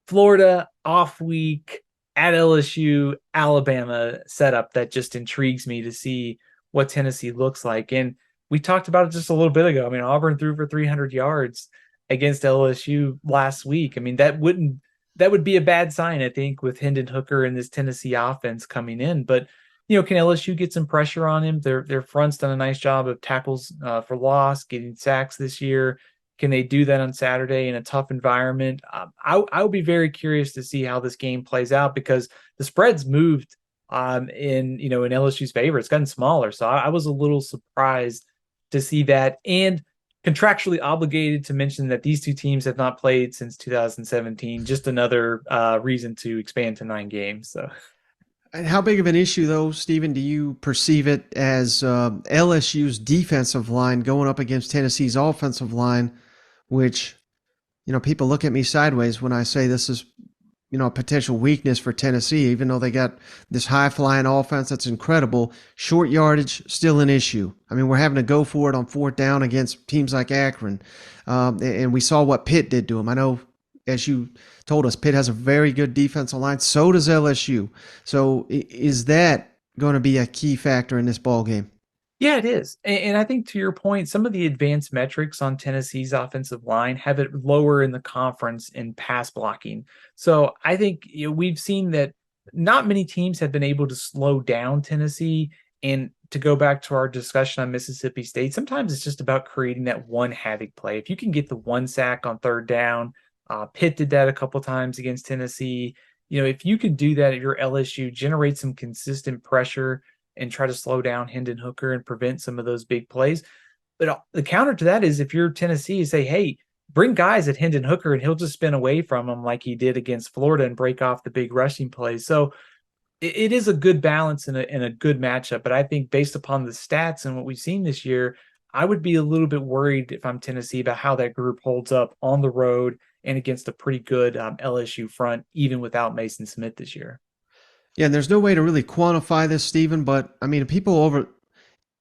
Florida off week at LSU, Alabama setup that just intrigues me to see what Tennessee looks like. And we talked about it just a little bit ago. I mean, Auburn threw for 300 yards against LSU last week. I mean, that would be a bad sign, I think, with Hendon Hooker and this Tennessee offense coming in. But, can LSU get some pressure on him? Their front's done a nice job of tackles for loss, getting sacks this year. Can they do that on Saturday in a tough environment? I would be very curious to see how this game plays out, because the spread's moved in LSU's favor. It's gotten smaller. So I was a little surprised to see that, and contractually obligated to mention that these two teams have not played since 2017. Just another reason to expand to 9 games. So. And how big of an issue, though, Stephen, do you perceive it as LSU's defensive line going up against Tennessee's offensive line, which, people look at me sideways when I say this is, a potential weakness for Tennessee, even though they got this high-flying offense that's incredible. Short yardage, still an issue. I mean, we're having to go for it on 4th down against teams like Akron. And we saw what Pitt did to them. I know, as you told us, Pitt has a very good defensive line. So does LSU. So is that going to be a key factor in this ball game? Yeah, it is. And I think, to your point, some of the advanced metrics on Tennessee's offensive line have it lower in the conference in pass blocking. So I think we've seen that not many teams have been able to slow down Tennessee. And to go back to our discussion on Mississippi State, sometimes it's just about creating that one havoc play. If you can get the 1 sack on 3rd down, Pitt did that a couple times against Tennessee. If you can do that at your LSU, generate some consistent pressure and try to slow down Hendon Hooker and prevent some of those big plays. But the counter to that is, if you're Tennessee, you say, hey, bring guys at Hendon Hooker and he'll just spin away from them like he did against Florida and break off the big rushing plays. So it is a good balance and a good matchup. But I think based upon the stats and what we've seen this year, I would be a little bit worried if I'm Tennessee about how that group holds up on the road and against a pretty good LSU front, even without Mason Smith this year. Yeah, and there's no way to really quantify this, Stephen, but I mean,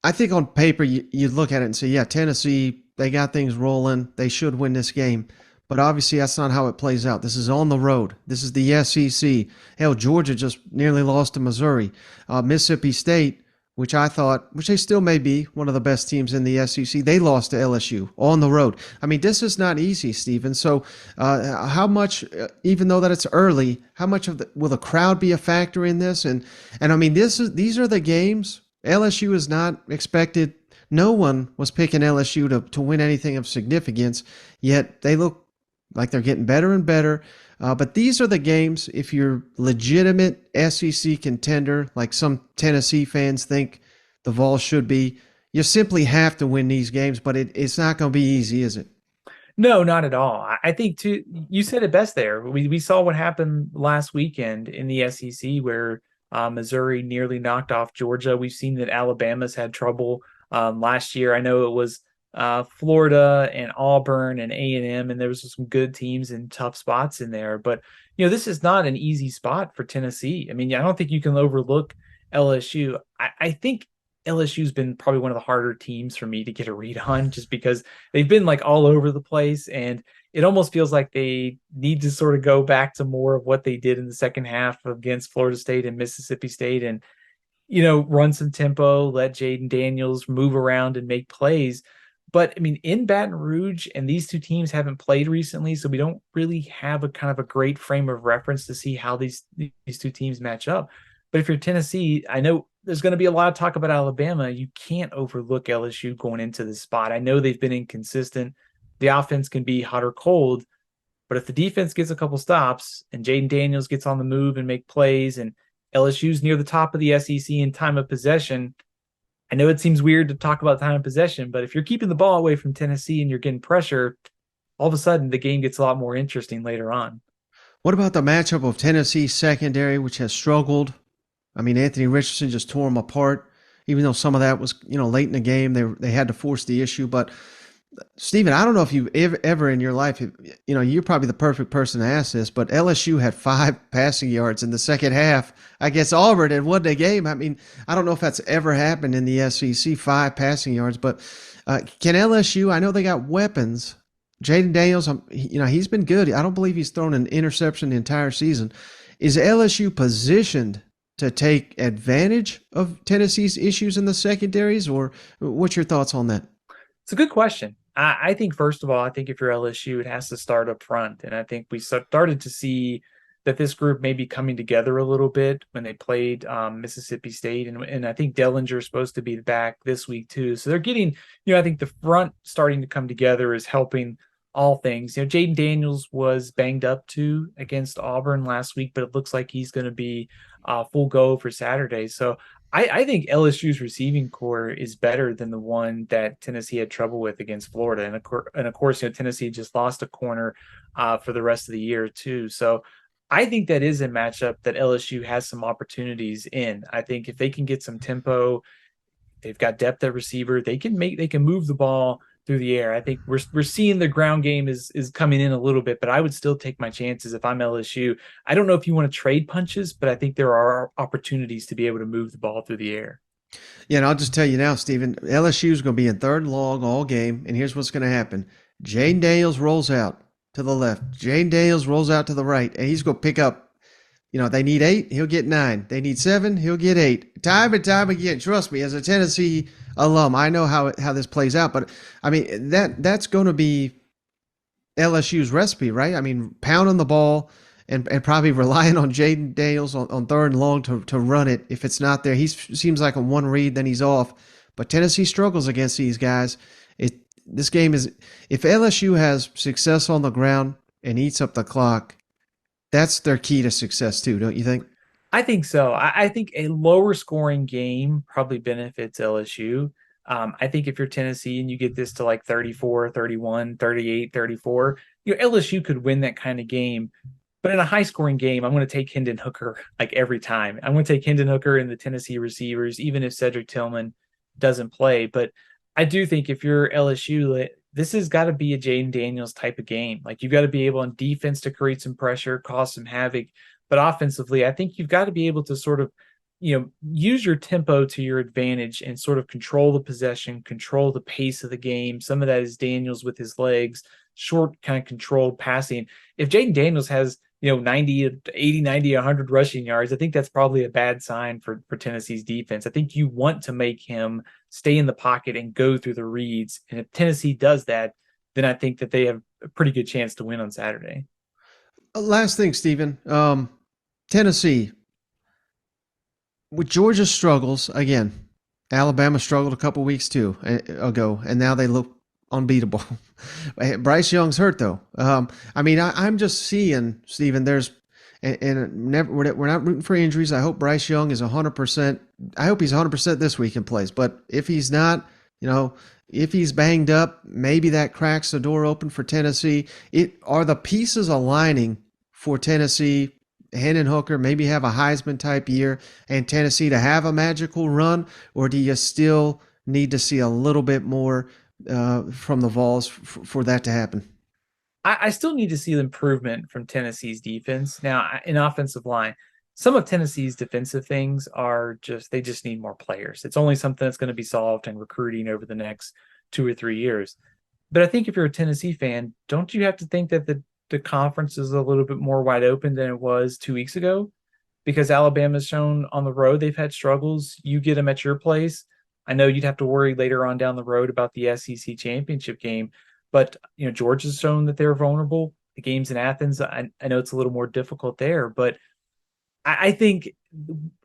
I think on paper, you look at it and say, yeah, Tennessee, they got things rolling. They should win this game. But obviously, that's not how it plays out. This is on the road. This is the SEC. Hell, Georgia just nearly lost to Missouri. Mississippi State, which they still may be one of the best teams in the SEC, they lost to LSU on the road. I mean, this is not easy, Stephen. So how much, even though that it's early, how much will the crowd be a factor in this? And I mean, these are the games. LSU is not expected. No one was picking LSU to win anything of significance, yet they look like they're getting better and better. But these are the games, if you're legitimate SEC contender, like some Tennessee fans think the Vols should be, you simply have to win these games, but it's not going to be easy, is it? No, not at all. I think, too, you said it best there. We saw what happened last weekend in the SEC where Missouri nearly knocked off Georgia. We've seen that Alabama's had trouble last year. I know it was Florida and Auburn and A&M, and there was some good teams in tough spots in there. But, this is not an easy spot for Tennessee. I mean, I don't think you can overlook LSU. I think LSU's been probably one of the harder teams for me to get a read on just because they've been like all over the place. And it almost feels like they need to sort of go back to more of what they did in the second half against Florida State and Mississippi State and, run some tempo, let Jayden Daniels move around and make plays. But I mean, in Baton Rouge, and these two teams haven't played recently, so we don't really have a kind of a great frame of reference to see how these two teams match up. But if you're Tennessee, I know there's going to be a lot of talk about Alabama. You can't overlook LSU going into this spot. I know they've been inconsistent. The offense can be hot or cold, but if the defense gets a couple stops and Jayden Daniels gets on the move and make plays and LSU's near the top of the SEC in time of possession, I know it seems weird to talk about time of possession, but if you're keeping the ball away from Tennessee and you're getting pressure, all of a sudden the game gets a lot more interesting later on. What about the matchup of Tennessee's secondary, which has struggled? I mean, Anthony Richardson just tore them apart, even though some of that was, late in the game. They had to force the issue. But, Stephen, I don't know if you've ever in your life, you're probably the perfect person to ask this, but LSU had 5 passing yards in the second half. I guess Auburn had won the game. I mean, I don't know if that's ever happened in the SEC, 5 passing yards. But can LSU, I know they got weapons. Jayden Daniels, he's been good. I don't believe he's thrown an interception the entire season. Is LSU positioned to take advantage of Tennessee's issues in the secondaries, or what's your thoughts on that? It's a good question. I think, first of all, I think if you're LSU, it has to start up front. And I think we started to see that this group may be coming together a little bit when they played Mississippi State. And I think Dellinger's supposed to be back this week, too. So they're getting, I think the front starting to come together is helping all things. Jayden Daniels was banged up, too, against Auburn last week, but it looks like he's going to be full go for Saturday. So I think LSU's receiving core is better than the one that Tennessee had trouble with against Florida. And of course, Tennessee just lost a corner for the rest of the year too. So I think that is a matchup that LSU has some opportunities in. I think if they can get some tempo, they've got depth at receiver, they can move the ball through the air. I think we're seeing the ground game is coming in a little bit, but I would still take my chances if I'm LSU. I don't know if you want to trade punches, but I think there are opportunities to be able to move the ball through the air. Yeah, and I'll just tell you now, Stephen, LSU is going to be in third and long all game, and here's what's going to happen. Jayden Daniels rolls out to the left. Jayden Daniels rolls out to the right, and he's going to pick up. They need 8, he'll get 9. They need 7, he'll get 8. Time and time again, trust me, as a Tennessee alum, I know how this plays out. But, I mean, that's going to be LSU's recipe, right? I mean, pounding the ball and probably relying on Jayden Daniels on third and long to run it. If it's not there, he seems like a one read, then he's off. But Tennessee struggles against these guys. This game is – if LSU has success on the ground and eats up the clock, that's their key to success too, don't you think? I think so. I think a lower scoring game probably benefits LSU. I think if you're Tennessee and you get this to like 34, 31, 38, 34, LSU could win that kind of game. But in a high scoring game, I'm going to take Hendon Hooker like every time. I'm going to take Hendon Hooker and the Tennessee receivers, even if Cedric Tillman doesn't play. But I do think if you're LSU, this has got to be a Jayden Daniels type of game. Like you've got to be able on defense to create some pressure, cause some havoc. But offensively, I think you've got to be able to sort of, use your tempo to your advantage and sort of control the possession, control the pace of the game. Some of that is Daniels with his legs, short kind of controlled passing. If Jayden Daniels has 90, 80, 90, 100 rushing yards, I think that's probably a bad sign for Tennessee's defense. I think you want to make him stay in the pocket and go through the reads. And if Tennessee does that, then I think that they have a pretty good chance to win on Saturday. Last thing, Stephen. Tennessee, with Georgia's struggles, again, Alabama struggled a couple weeks ago, and now they look unbeatable. Bryce Young's hurt though. I'm just seeing, Stephen, we're not rooting for injuries. I hope Bryce Young is 100%. I hope he's 100% this week and plays. But if he's not, if he's banged up, maybe that cracks the door open for Tennessee. Are the pieces aligning for Tennessee? Hendon Hooker maybe have a Heisman type year and Tennessee to have a magical run, or do you still need to see a little bit more from the Vols for that to happen? I still need to see the improvement from Tennessee's defense. Now, in offensive line, some of Tennessee's defensive things they just need more players. It's only something that's going to be solved in recruiting over the next 2 or 3 years. But I think if you're a Tennessee fan, don't you have to think that the conference is a little bit more wide open than it was 2 weeks ago? Because Alabama's shown on the road they've had struggles. You get them at your place. I know you'd have to worry later on down the road about the SEC championship game, but Georgia's shown that they're vulnerable. The games in Athens, I know it's a little more difficult there, but I think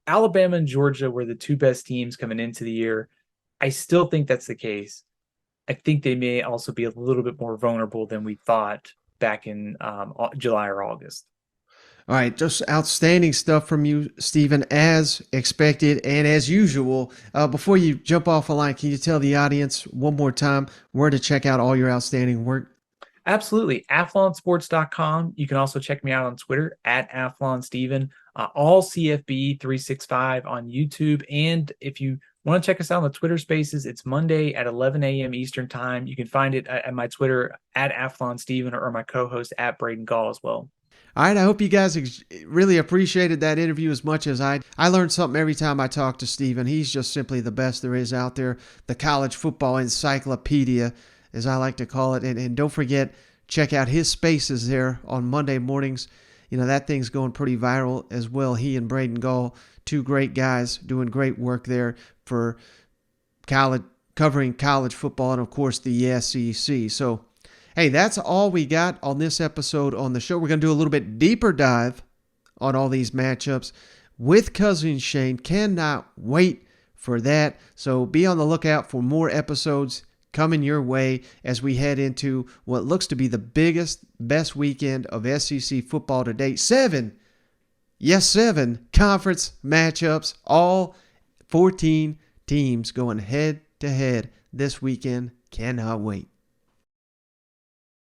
Alabama and Georgia were the two best teams coming into the year. I still think that's the case. I think they may also be a little bit more vulnerable than we thought back in July or August. All right, just outstanding stuff from you, Stephen, as expected and as usual. Before you jump off the line, can you tell the audience one more time where to check out all your outstanding work? Absolutely. AthlonSports.com. You can also check me out on Twitter at AthlonSteven, all CFB 365 on YouTube. And if you want to check us out on the Twitter Spaces, it's Monday at 11 a.m. Eastern Time. You can find it at my Twitter at AthlonSteven or my co-host at Braden Gall as well. All right, I hope you guys really appreciated that interview as much as I learned something every time I talk to Stephen. He's just simply the best there is out there, the college football encyclopedia, as I like to call it. And don't forget, check out his Spaces there on Monday mornings. That thing's going pretty viral as well. He and Braden Gall, two great guys doing great work there for covering college football and, of course, the SEC. So, hey, that's all we got on this episode on the show. We're going to do a little bit deeper dive on all these matchups with Cousin Shane. Cannot wait for that. So be on the lookout for more episodes coming your way as we head into what looks to be the best weekend of SEC football to date. 7 conference matchups, all 14 teams going head to head this weekend. Cannot wait.